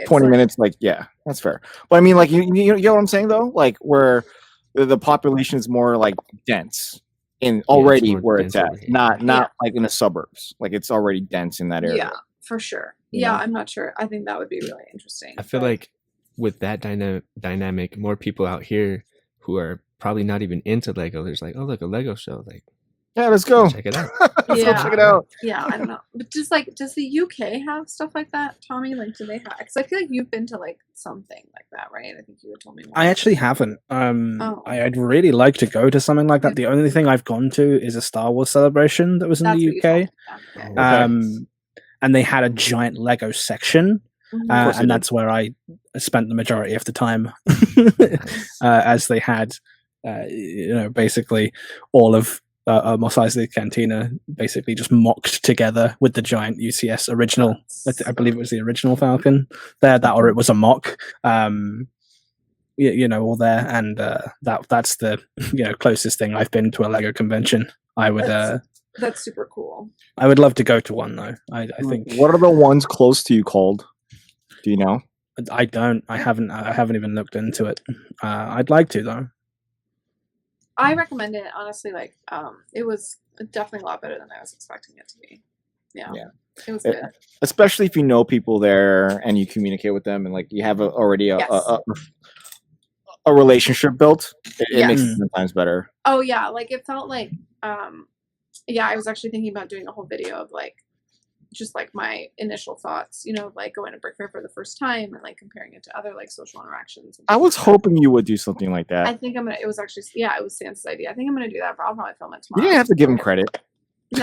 [SPEAKER 3] 20 minutes. Like, yeah, that's fair. But I mean, like you know what I'm saying though? Like where the population is more like dense in already where it's at, not like in the suburbs. Like it's already dense in that area.
[SPEAKER 2] Yeah, for sure. Yeah, I'm not sure. I think that would be really interesting.
[SPEAKER 1] I feel like with that dynamic, more people out here who are probably not even into Lego, there's like, oh look, a Lego show. Like,
[SPEAKER 3] yeah, let's go
[SPEAKER 1] check it out.
[SPEAKER 3] Let's go check it out.
[SPEAKER 2] Yeah, I don't know, but just like, does the UK have stuff like that, Tommy? Like, do they have? Because I feel like you've been to like something like that, right? I think you had told me more.
[SPEAKER 4] I actually haven't. I'd really like to go to something like that. The only thing I've gone to is a Star Wars celebration that was in the UK. And they had a giant Lego section. And that's where I spent the majority of the time, as they had, you know, basically all of Mos Eisley Cantina basically just mocked together with the giant UCS original. I believe it was the original Falcon there, that or it was a mock. You know, all there, and that's the closest thing I've been to a Lego convention. I would.
[SPEAKER 2] That's super cool.
[SPEAKER 4] I would love to go to one though. I think.
[SPEAKER 3] What are the ones close to you called? Do you know?
[SPEAKER 4] I don't. I haven't even looked into it. I'd like to though.
[SPEAKER 2] I recommend it, honestly. Like, it was definitely a lot better than I was expecting it to be. Yeah. It was good.
[SPEAKER 3] Especially if you know people there and you communicate with them and like you have already a relationship built. It makes it 10 times better.
[SPEAKER 2] Oh yeah, like it felt like, yeah, I was actually thinking about doing a whole video of like, just like my initial thoughts, you know, like going to Brickfair for the first time and like comparing it to other like social interactions.
[SPEAKER 3] I was hoping you would do something like that.
[SPEAKER 2] I think I'm gonna. It was actually, yeah, it was Sam's idea. I think I'm gonna do that. But I'll probably film it tomorrow.
[SPEAKER 3] You didn't have to give him credit.
[SPEAKER 2] No.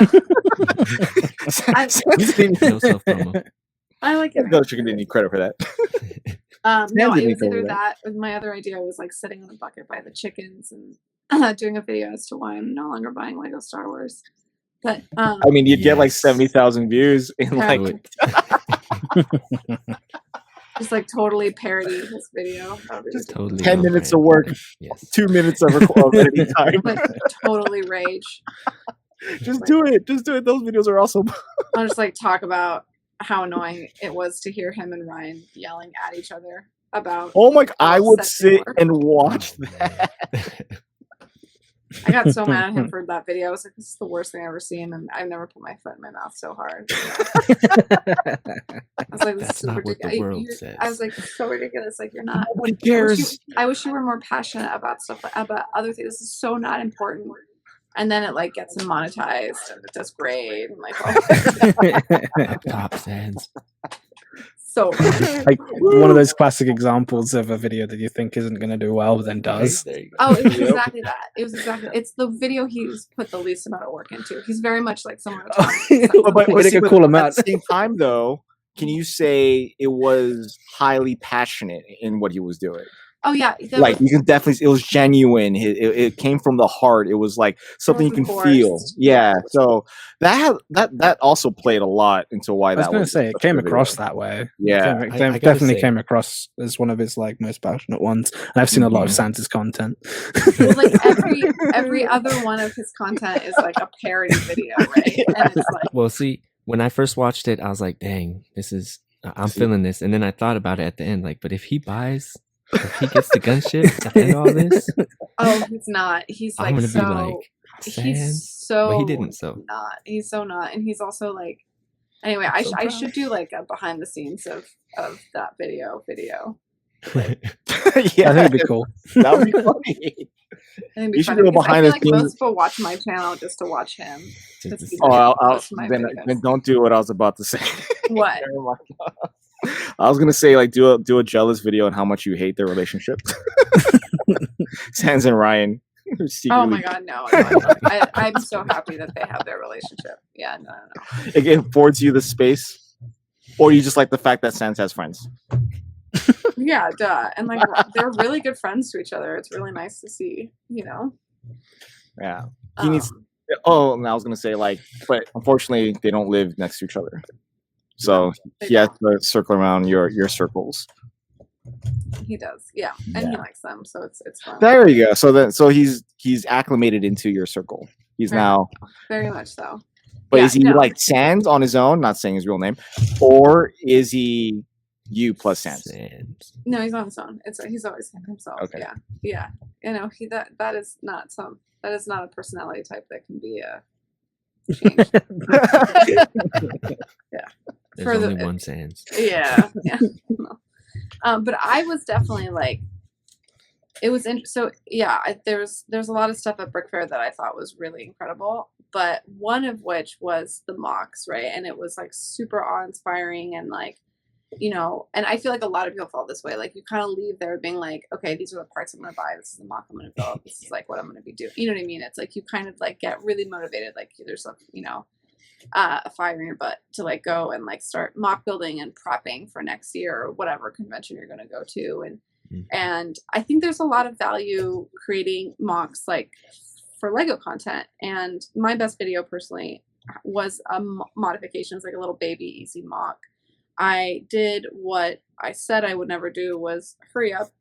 [SPEAKER 1] No self-promo.
[SPEAKER 2] I like it.
[SPEAKER 3] No chicken didn't need credit for that.
[SPEAKER 2] No, it was either that or my other idea was like sitting on a bucket by the chickens and doing a video as to why I'm no longer buying Lego Star Wars. But
[SPEAKER 3] I mean, you'd get like 70,000 views in like
[SPEAKER 2] just like totally parody this video.
[SPEAKER 3] Just totally 10 minutes of work, 2 minutes of editing time.
[SPEAKER 2] Like totally rage.
[SPEAKER 3] Just do it. Just do it. Those videos are awesome.
[SPEAKER 2] I'll just like talk about how annoying it was to hear him and Ryan yelling at each other about.
[SPEAKER 3] Oh my! I would sit and watch that.
[SPEAKER 2] I got so mad at him for that video. I was like, "This is the worst thing I've ever seen," and I've never put my foot in my mouth so hard. I was like, "This is so ridiculous." I was like, "So ridiculous! Like you're not."
[SPEAKER 3] Nobody cares.
[SPEAKER 2] I wish you were more passionate about stuff, about other things. This is so not important. And then it like gets monetized and it does great and like
[SPEAKER 1] top fans.
[SPEAKER 2] So
[SPEAKER 4] like one of those classic examples of a video that you think isn't going to do well, but then does.
[SPEAKER 2] Oh, it was exactly that. It's the video he's put the least amount of work into. He's very much like someone.
[SPEAKER 3] But at the same time, though, can you say it was highly passionate in what he was doing?
[SPEAKER 2] Oh yeah,
[SPEAKER 3] like you can definitely. It was genuine. It came from the heart. It was like something you can feel. Yeah. So that also played a lot into why that.
[SPEAKER 4] I was going to say it came across that way.
[SPEAKER 3] Yeah,
[SPEAKER 4] it definitely came across as one of his like most passionate ones. And I've seen a lot of Santa's content.
[SPEAKER 2] Well, like every other one of his content is like a parody video, right? And it's like,
[SPEAKER 1] well, see, when I first watched it, I was like, "Dang, this is I'm feeling this." And then I thought about it at the end, like, but if he gets the gunship at the end of all this,
[SPEAKER 2] oh, he's not. He's like
[SPEAKER 1] I'm gonna
[SPEAKER 2] so.
[SPEAKER 1] Be like,
[SPEAKER 2] he's so.
[SPEAKER 1] Well, he didn't. So
[SPEAKER 2] not. He's so not, and he's also like. Anyway, I should do like a behind the scenes of that video. Like,
[SPEAKER 3] yeah,
[SPEAKER 4] that'd be cool.
[SPEAKER 3] That would be funny.
[SPEAKER 2] You should go behind the scenes. Most people watch my channel just to watch him.
[SPEAKER 3] Then don't do what I was about to say.
[SPEAKER 2] What?
[SPEAKER 3] I was gonna say like do a jealous video on how much you hate their relationship. Sans and Ryan.
[SPEAKER 2] Oh my god, no! I'm so happy that they have their relationship. Yeah, no.
[SPEAKER 3] It affords you the space, or you just like the fact that Sans has friends.
[SPEAKER 2] Yeah, duh. And like they're really good friends to each other. It's really nice to see, you know.
[SPEAKER 3] Yeah, he needs. Oh, and I was gonna say like, but unfortunately, they don't live next to each other. So he has to circle around your circles.
[SPEAKER 2] He does, yeah, and he likes them, so it's fun.
[SPEAKER 3] There you go. So he's acclimated into your circle. He's now
[SPEAKER 2] very much so.
[SPEAKER 3] But is he like Sans on his own? Not saying his real name, or is he you plus Sans?
[SPEAKER 2] No, he's on his own. He's always himself. Okay. Yeah. You know, that is not a personality type that can be changed. Yeah.
[SPEAKER 1] There's only one Sans.
[SPEAKER 2] Yeah. But I was definitely like, it was so yeah. There's a lot of stuff at Brickfair that I thought was really incredible, but one of which was the mocks, right? And it was like super awe-inspiring and like, you know, and I feel like a lot of people felt this way. Like you kind of leave there being like, okay, these are the parts I'm going to buy. This is the mock I'm going to build. This is like what I'm going to be doing. You know what I mean? It's like you kind of like get really motivated. Like there's a, you know, a fire in your butt to like go and like start mock building and prepping for next year or whatever convention you're going to go to. And I think there's a lot of value creating mocks like for Lego content. And my best video personally was a modification. It's like a little baby easy mock. I did what I said I would never do, was hurry up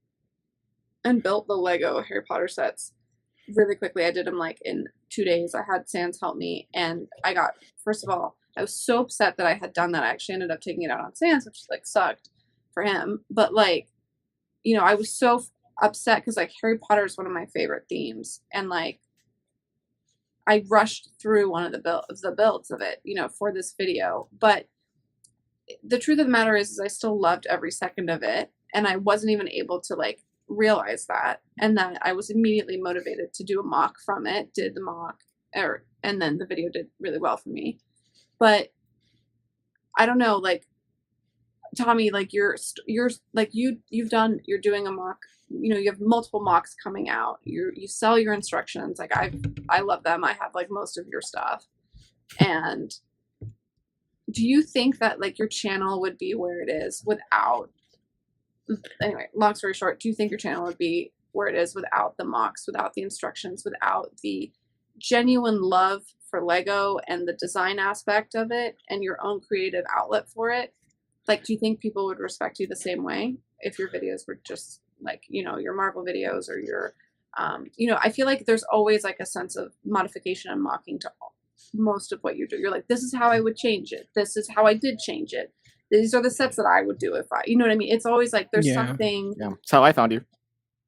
[SPEAKER 2] and built the Lego Harry Potter sets really quickly. I did them like in 2 days. I had Sans help me, and I got, first of all, I was so upset that I had done that. I actually ended up taking it out on Sans, which like sucked for him, but like, you know, I was so upset because like Harry Potter is one of my favorite themes, and like I rushed through one of the builds of it, you know, for this video. But the truth of the matter is I still loved every second of it, and I wasn't even able to like realize that, and then I was immediately motivated to do a mock from it. Did the mock, and then the video did really well for me. But I don't know, like Tommy, like you're doing a mock. You know, you have multiple mocks coming out. You sell your instructions. Like I love them. I have like most of your stuff. And do you think that like your channel would be where it is without? Anyway, long story short, do you think your channel would be where it is without the mocks, without the instructions, without the genuine love for Lego and the design aspect of it and your own creative outlet for it? Like, do you think people would respect you the same way if your videos were just like, you know, your Marvel videos or your, you know, I feel like there's always like a sense of modification and mocking to most of what you do. You're like, this is how I would change it. This is how I did change it. These are the sets that I would do if I, you know what I mean? It's always like there's something.
[SPEAKER 3] Yeah, that's how I found you.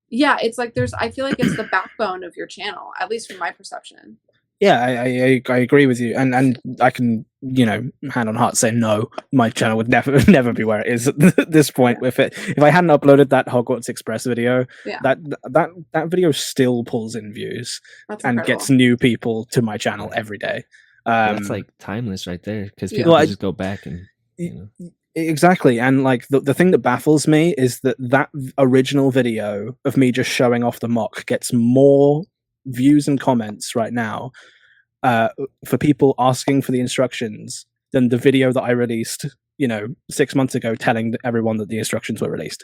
[SPEAKER 2] Yeah, it's like I feel like it's the backbone of your channel, at least from my perception.
[SPEAKER 4] Yeah, I agree with you, and I can, you know, hand on heart say no, my channel would never be where it is at this point. If I hadn't uploaded that Hogwarts Express video, that video still pulls in views and gets new people to my channel every day.
[SPEAKER 1] That's like timeless right there, because people can just go back and, you know.
[SPEAKER 4] Exactly, and like the thing that baffles me is that original video of me just showing off the mock gets more views and comments right now for people asking for the instructions than the video that I released, you know, 6 months ago, telling everyone that the instructions were released.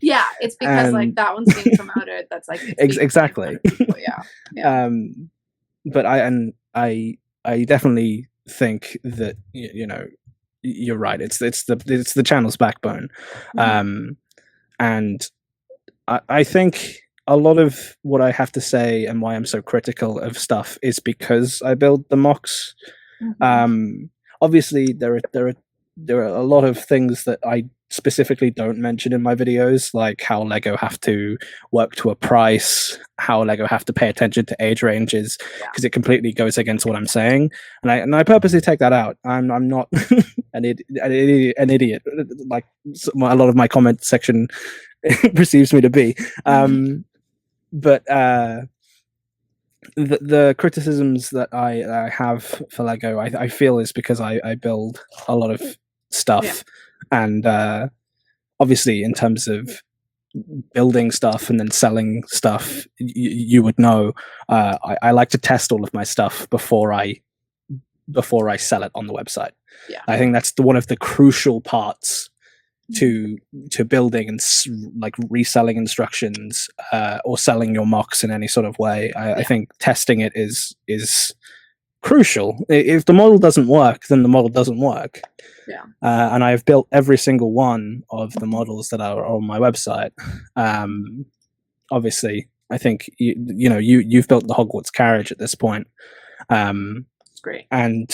[SPEAKER 2] Yeah, it's because like that one's being promoted. That's like
[SPEAKER 4] exactly.
[SPEAKER 2] Yeah.
[SPEAKER 4] But I definitely think that, you know, you're right. It's the channel's backbone, and I think a lot of what I have to say and why I'm so critical of stuff is because I build the mocks. Obviously, there are a lot of things that I specifically don't mention in my videos, like how Lego have to work to a price, how Lego have to pay attention to age ranges, because it completely goes against what I'm saying, and I purposely take that out. I'm not an idiot, like a lot of my comment section perceives me to be. But the criticisms that I have for Lego, I feel is because I build a lot of stuff, and obviously in terms of building stuff and then selling stuff, you would know, I like to test all of my stuff before I sell it on the website. I think that's one of the crucial parts to building and like reselling instructions or selling your mocks in any sort of way. I think testing it is crucial. If the model doesn't work, then the model doesn't work. And I've built every single one of the models that are on my website. Obviously, I think you've built the Hogwarts carriage at this point.
[SPEAKER 2] It's great.
[SPEAKER 4] And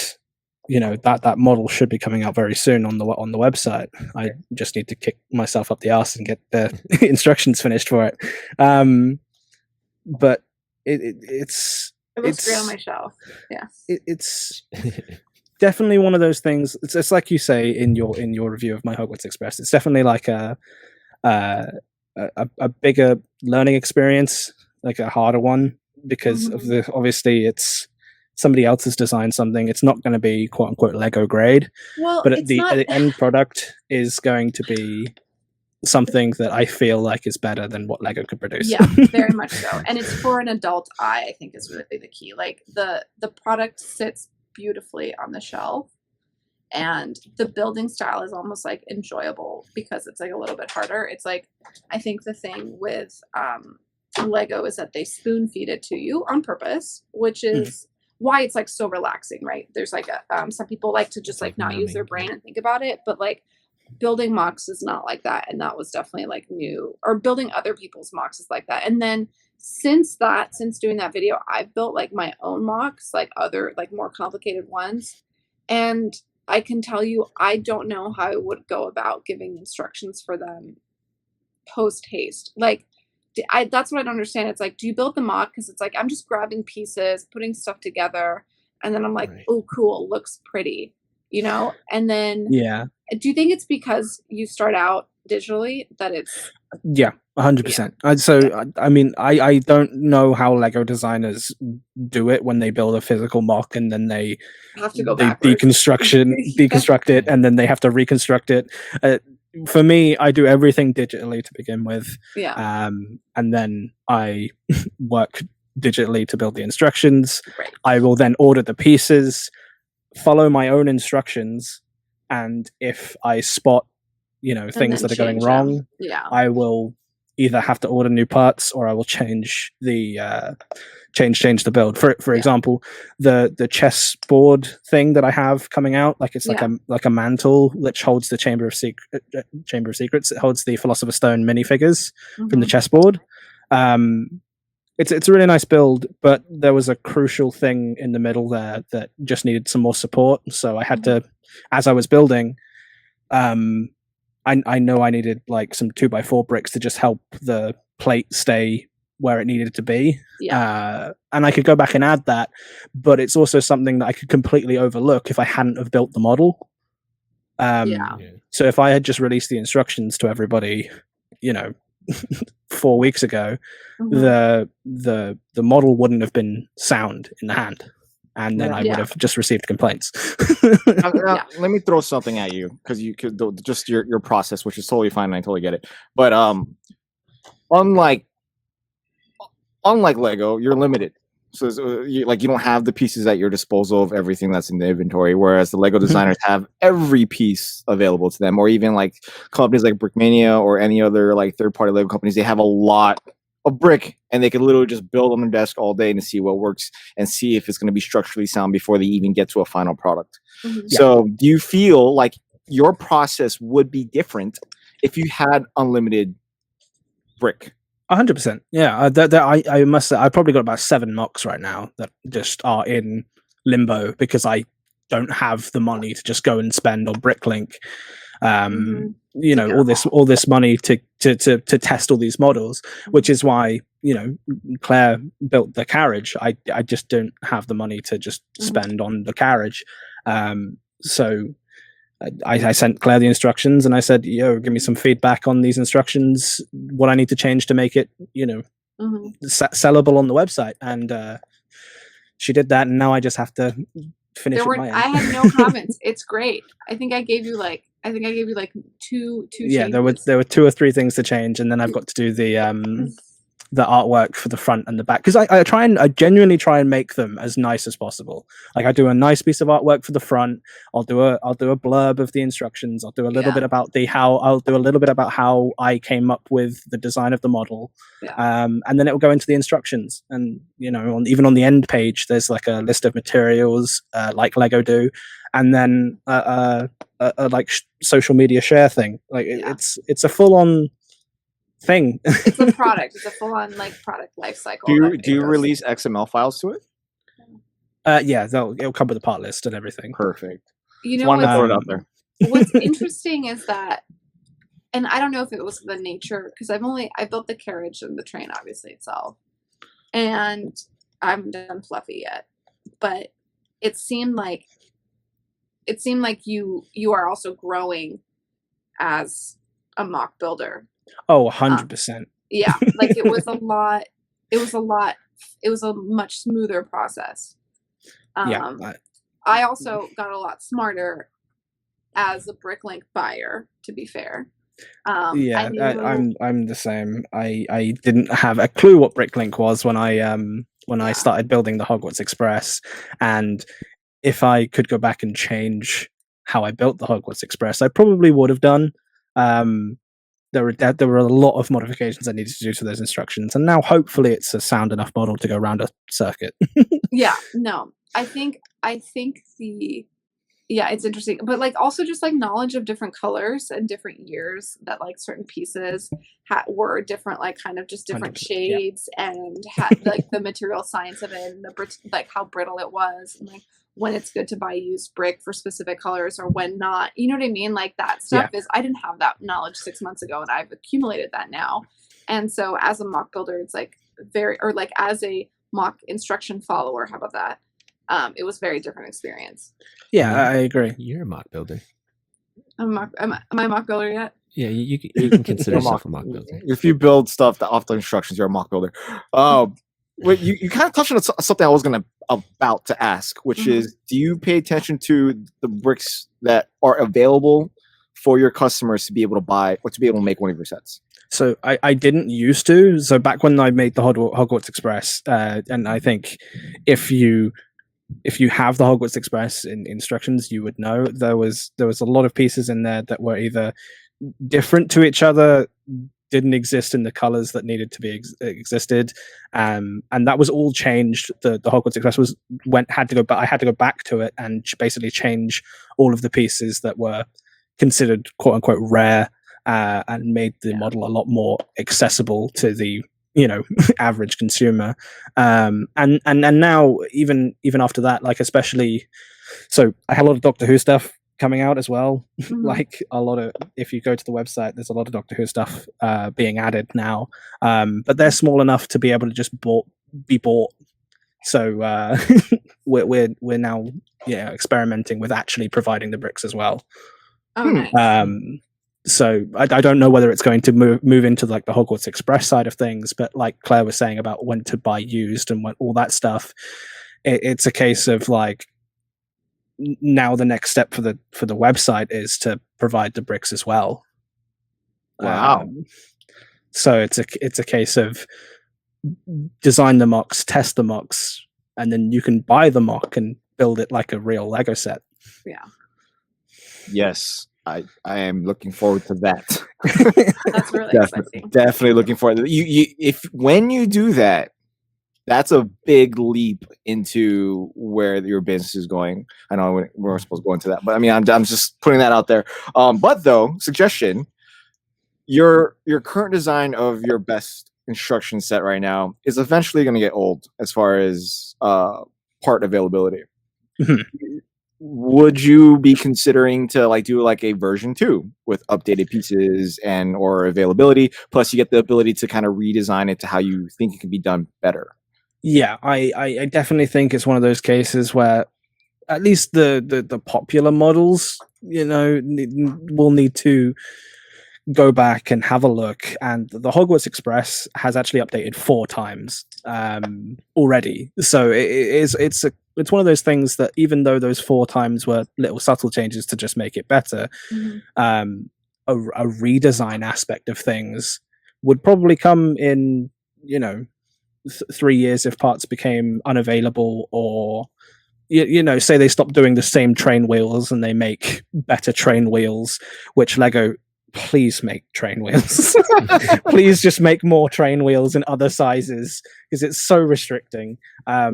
[SPEAKER 4] you know that model should be coming out very soon on the website. I just need to kick myself up the arse and get the instructions finished for it. But it looks
[SPEAKER 2] great on my shelf. Yeah,
[SPEAKER 4] it's definitely one of those things. It's like you say in your review of my Hogwarts Express. It's definitely like a bigger learning experience, like a harder one, because of obviously it's somebody else has designed something. It's not going to be quote unquote Lego grade, but the end product is going to be something that I feel like is better than what Lego could produce.
[SPEAKER 2] Yeah, very much so. And it's for an adult eye, I think, is really the key. Like the product sits beautifully on the shelf, and the building style is almost like enjoyable because it's like a little bit harder. It's like, I think the thing with Lego is that they spoon feed it to you on purpose, which is why it's like so relaxing, right? There's like some people like to just like not use their brain and think about it, but like building mocks is not like that, and that was definitely like new. Or building other people's mocks is like that. And then since doing that video, I've built like my own mocks, like other like more complicated ones, and I can tell you, I don't know how I would go about giving instructions for them post haste. Like, that's what I don't understand. It's like, do you build the mock? Because it's like, I'm just grabbing pieces, putting stuff together, and then I'm like, oh, cool, looks pretty, you know? And then, do you think it's because you start out digitally that it's...
[SPEAKER 4] Yeah, 100%. So, I mean, I don't know how Lego designers do it when they build a physical mock and then they
[SPEAKER 2] have to go
[SPEAKER 4] deconstruct it, and then they have to reconstruct it. For me, I do everything digitally to begin with. And then I work digitally to build the instructions.
[SPEAKER 2] Right.
[SPEAKER 4] I will then order the pieces, follow my own instructions, and if I spot things that are going wrong, I will either have to order new parts or I will change the change the build. For example, the chessboard thing that I have coming out, like it's like a mantle which holds the Chamber of Secrets. It holds the Philosopher's Stone minifigures from the chessboard. It's a really nice build, but there was a crucial thing in the middle there that just needed some more support. So I had to, as I was building, I know I needed like some 2x4 bricks to just help the plate stay where it needed to be. And I could go back and add that, but it's also something that I could completely overlook if I hadn't have built the model. So if I had just released the instructions to everybody, 4 weeks ago, the model wouldn't have been sound in the hand. And then I would have just received complaints.
[SPEAKER 3] Now, let me throw something at you, because you could just your process, which is totally fine, and I totally get it. But unlike Lego, you're limited. So you don't have the pieces at your disposal of everything that's in the inventory, whereas the Lego designers have every piece available to them. Or even like companies like Brickmania or any other like third-party Lego companies, they have a lot of brick, and they could literally just build on their desk all day and see what works and see if it's going to be structurally sound before they even get to a final product. So do you feel like your process would be different if you had unlimited brick?
[SPEAKER 4] 100%. Yeah, I must say, I've probably got about 7 mocks right now that just are in limbo because I don't have the money to just go and spend on Bricklink. All this money to test all these models, which is why Claire built the carriage. I just don't have the money to just spend on the carriage. So I sent Claire the instructions and I said, give me some feedback on these instructions, what I need to change to make it sellable on the website. And she did that, and now I just have to finish it.
[SPEAKER 2] I had no comments. It's great. I think I gave you like two
[SPEAKER 4] yeah,
[SPEAKER 2] changes.
[SPEAKER 4] there were 2 or 3 things to change, and then I've got to do the artwork for the front and the back, because I genuinely try and make them as nice as possible. Like, I do a nice piece of artwork for the front. I'll do a blurb of the instructions. I'll do a little bit about how I came up with the design of the model. And then it will go into the instructions, and even on the end page there's like a list of materials like Lego do, and then like social media share thing. Like it's a full-on thing.
[SPEAKER 2] It's a product. It's a full-on like product life cycle.
[SPEAKER 3] Do you release XML files to it?
[SPEAKER 4] Yeah, it'll come with a part list and everything.
[SPEAKER 3] Perfect.
[SPEAKER 2] What's
[SPEAKER 3] throw it out there.
[SPEAKER 2] What's interesting is that, and I don't know if it was the nature, because I built the carriage and the train obviously itself, and I haven't done Fluffy yet, but it seemed like you are also growing as a mock builder.
[SPEAKER 4] Oh, 100%.
[SPEAKER 2] Yeah, like it was a much smoother process. I also got a lot smarter as a Bricklink buyer, to be fair.
[SPEAKER 4] I'm the same. I didn't have a clue what Bricklink was when I started building the Hogwarts Express, and if I could go back and change how I built the Hogwarts Express, I probably would have done. There were a lot of modifications I needed to do to those instructions, and now hopefully it's a sound enough model to go around a circuit.
[SPEAKER 2] I think it's interesting, but like also just like knowledge of different colors and different years that like certain pieces were different, like kind of just different shades, and had like the material science of it, and like how brittle it was, and like when it's good to buy used brick for specific colors or when not. You know what I mean? Like that stuff is, I didn't have that knowledge 6 months ago, and I've accumulated that now. And so as a mock builder, it's like as a mock instruction follower, how about that? It was a very different experience.
[SPEAKER 4] Yeah, I agree.
[SPEAKER 1] You're a mock builder.
[SPEAKER 2] Am I a mock builder yet?
[SPEAKER 1] Yeah, you can consider yourself a mock builder.
[SPEAKER 3] If you build stuff off the instructions, you're a mock builder. Well, you kind of touched on something I was about to ask, which is, do you pay attention to the bricks that are available for your customers to be able to buy or to be able to make one of your sets?
[SPEAKER 4] So I didn't used to. So back when I made the Hogwarts Express, and I think if you have the Hogwarts Express in instructions, you would know there was a lot of pieces in there that were either different to each other, didn't exist in the colors that needed to be existed, and that was all changed. The Hogwarts Express I had to go back to it and basically change all of the pieces that were considered quote unquote rare, and made the model a lot more accessible to the average consumer. And now even after that, like especially, so I had a lot of Doctor Who stuff coming out as well. Like a lot of, if you go to the website, there's a lot of Doctor Who stuff being added now, but they're small enough to be able to just be bought. So we're now experimenting with actually providing the bricks as well.
[SPEAKER 2] Oh, nice.
[SPEAKER 4] So I don't know whether it's going to move into like the Hogwarts Express side of things, but like Claire was saying about when to buy used and all that stuff, it's a case of like, now the next step for the website is to provide the bricks as well.
[SPEAKER 3] Wow.
[SPEAKER 4] So it's a case of design the mocks, test the mocks, and then you can buy the mock and build it like a real Lego set.
[SPEAKER 2] Yeah.
[SPEAKER 3] Yes, I am looking forward to that.
[SPEAKER 2] That's really exciting.
[SPEAKER 3] Definitely looking forward to that. When you do that, that's a big leap into where your business is going. I know we're supposed to go into that, but I mean, I'm just putting that out there. But though, suggestion: your current design of your best instruction set right now is eventually going to get old as far as part availability. Would you be considering to do like a version 2 with updated pieces and or availability? Plus, you get the ability to kind of redesign it to how you think it can be done better.
[SPEAKER 4] Yeah, I definitely think it's one of those cases where at least the popular models, will need to go back and have a look. And the Hogwarts Express has actually updated 4 times already. So it's one of those things that even though those 4 times were little subtle changes to just make it better, a redesign aspect of things would probably come in, 3 years if parts became unavailable, or say they stop doing the same train wheels and they make better train wheels, which Lego, please make train wheels. Please just make more train wheels in other sizes, because it's so restricting. I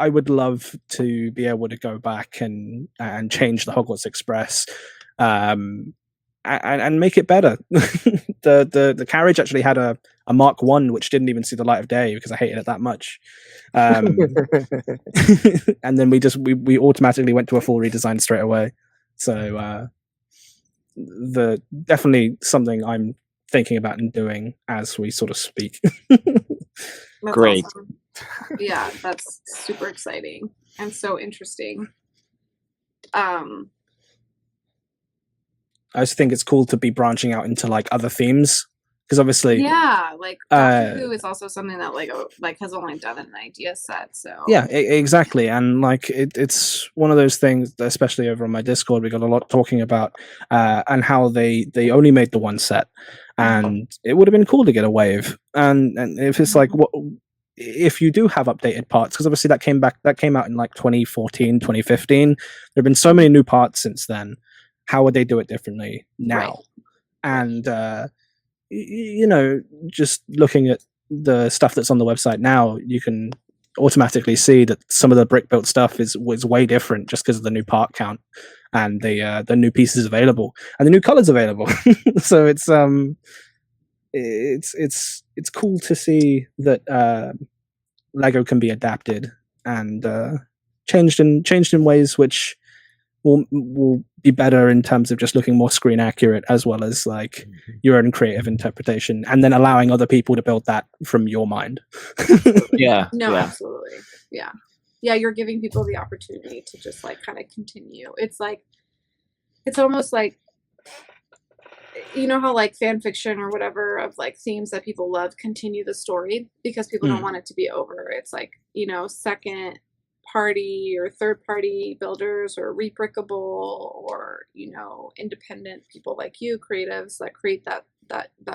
[SPEAKER 4] would love to be able to go back and change the Hogwarts Express and make it better. The carriage actually had a Mark 1 which didn't even see the light of day because I hated it that much. And then we automatically went to a full redesign straight away. So definitely something I'm thinking about and doing as we sort of speak.
[SPEAKER 3] Great.
[SPEAKER 2] Awesome. Yeah, that's super exciting and so interesting. I
[SPEAKER 4] just think it's cool to be branching out into like other themes, because obviously
[SPEAKER 2] like Doctor Who is also something that Lego has only done in an idea set. So
[SPEAKER 4] yeah, exactly. And like it's one of those things that, especially over on my Discord, we got a lot talking about and how they only made the one set, and it would have been cool to get a wave. And if it's like, what if you do have updated parts, because obviously that came out in like 2014, 2015. There have been so many new parts since then. How would they do it differently now? Right. And just looking at the stuff that's on the website now, you can automatically see that some of the brick built stuff was way different just because of the new part count and the new pieces available and the new colors available. So it's cool to see that Lego can be adapted and changed in ways which will be better in terms of just looking more screen accurate, as well as like your own creative interpretation, and then allowing other people to build that from your mind.
[SPEAKER 2] Absolutely. Yeah, you're giving people the opportunity to just like kind of continue. It's almost like, you know how like fan fiction or whatever of like themes that people love continue the story because people don't want it to be over. It's like, you know, second party or third party builders or rebrickable or, you know, independent people like you, creatives that create that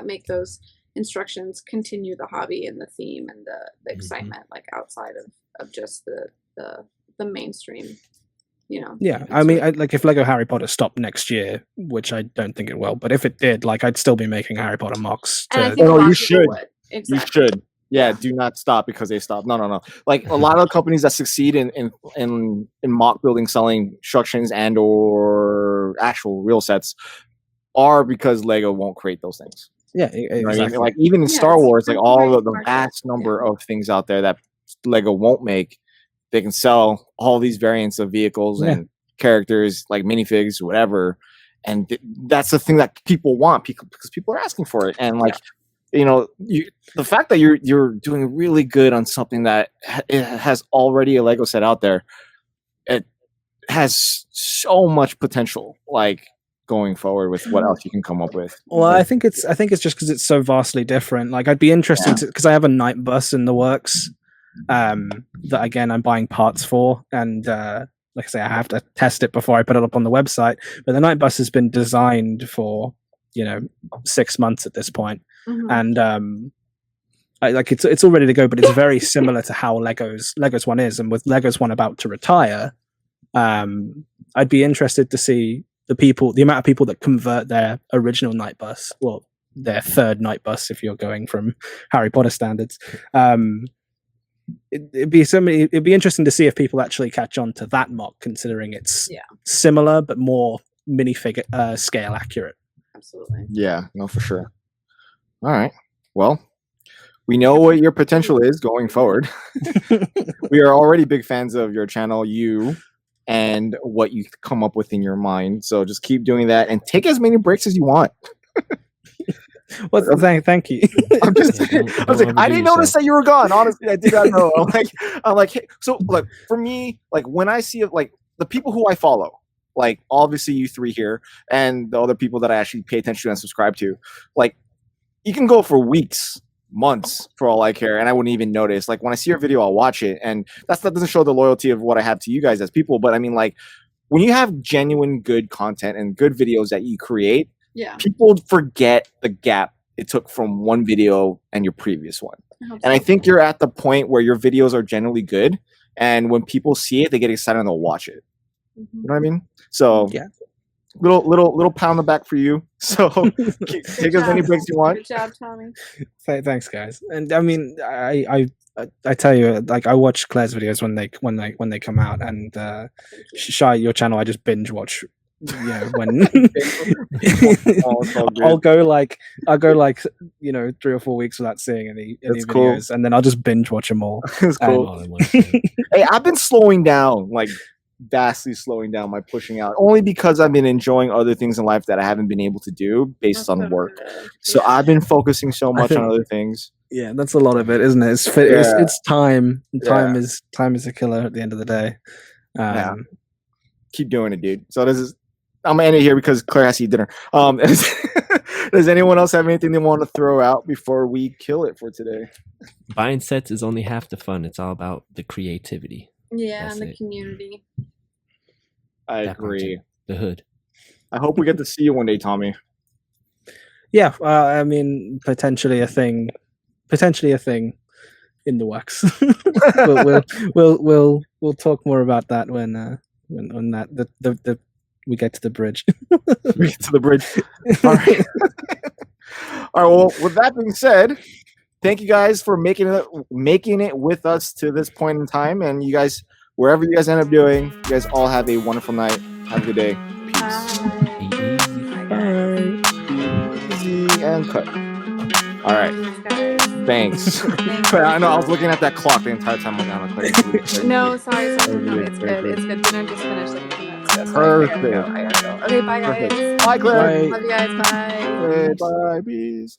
[SPEAKER 2] make those instructions continue the hobby and the theme and the excitement like outside of just the mainstream, you know.
[SPEAKER 4] Yeah, I mean, like if Lego Harry Potter stopped next year, which I don't think it will, but if it did, like I'd still be making Harry Potter mocks.
[SPEAKER 3] You should. Exactly. You should. Yeah, do not stop because they stopped. No. Like a lot of companies that succeed in mock building, selling instructions and or actual real sets are because Lego won't create those things.
[SPEAKER 4] Yeah,
[SPEAKER 3] exactly. You know what I mean? Like even in Star Wars, like all of the vast number of things out there that Lego won't make, they can sell all these variants of vehicles and characters, like minifigs, whatever. And that's the thing that people want because people are asking for it. And like, you know, the fact that you're doing really good on something that it has already a Lego set out there, it has so much potential. Like going forward with what else you can come up with.
[SPEAKER 4] Well, I think it's just because it's so vastly different. Like I'd be interested to, because I have a night bus in the works that again I'm buying parts for, and like I say, I have to test it before I put it up on the website. But the night bus has been designed for 6 months at this point. And it's all ready to go, but it's very similar to how Lego's one is. And with Lego's one about to retire, I'd be interested to see the amount of people that convert their original night bus, well, their third night bus if you're going from Harry Potter standards. It'd be interesting to see if people actually catch on to that mock, considering it's similar but more minifigure scale accurate.
[SPEAKER 2] Absolutely.
[SPEAKER 3] Yeah, no, for sure. All right. Well, we know what your potential is going forward. We are already big fans of your channel, and what you come up with in your mind. So just keep doing that and take as many breaks as you want.
[SPEAKER 4] Well, thank you.
[SPEAKER 3] I didn't notice that you were gone. Honestly, I did not know. I'm like, hey. So like for me, like when I see it, like the people who I follow, like obviously you three here and the other people that I actually pay attention to and subscribe to, like you can go for weeks, months for all I care, and I wouldn't even notice. Like when I see your video, I'll watch it, and that doesn't show the loyalty of what I have to you guys as people. But I mean, like when you have genuine good content and good videos that you create, people forget the gap it took from one video and your previous one. And I think you're at the point where your videos are generally good, and when people see it, they get excited and they'll watch it. You know what I mean? So little pound on the back for you. So take as many breaks you want.
[SPEAKER 2] Good job, Tommy.
[SPEAKER 4] Thanks, guys. And I mean, I tell you, like I watch Claire's videos when they come out, and Shy, your channel, I just binge watch. When I'll go like 3 or 4 weeks without seeing any videos, and then I'll just binge watch them all.
[SPEAKER 3] It's cool. Hey, I've been slowing down, like vastly slowing down my pushing out, only because I've been enjoying other things in life that I haven't been able to do based on work. So I've been focusing so much on other things. Yeah,
[SPEAKER 4] that's a lot of it, isn't it? It's time. Time is a killer at the end of the day.
[SPEAKER 3] Keep doing it, dude. So I'm gonna end it here because Claire has to eat dinner. Does anyone else have anything they want to throw out before we kill it for today?
[SPEAKER 1] Buying sets is only half the fun. It's all about the creativity.
[SPEAKER 2] Yeah, and the community.
[SPEAKER 3] I agree.
[SPEAKER 1] The hood.
[SPEAKER 3] I hope we get to see you one day, Tommy.
[SPEAKER 4] Yeah, I mean, potentially a thing in the works. We'll talk more about that when we get to the bridge.
[SPEAKER 3] We get to the bridge. All right. All right. Well, with that being said, thank you guys for making it with us to this point in time. And you guys, wherever you guys end up doing, you guys all have a wonderful night. Have a good day. Peace.
[SPEAKER 4] Bye.
[SPEAKER 3] Easy and cut. All right. Thanks. I know I was looking at that clock the entire time.
[SPEAKER 2] No, sorry. No, it's good. It's good. Dinner just finished like a few minutes ago. So
[SPEAKER 3] Perfect.
[SPEAKER 2] I gotta go. Okay, bye guys.
[SPEAKER 3] Bye, Claire.
[SPEAKER 2] Love you guys. Bye.
[SPEAKER 3] Bye, peace.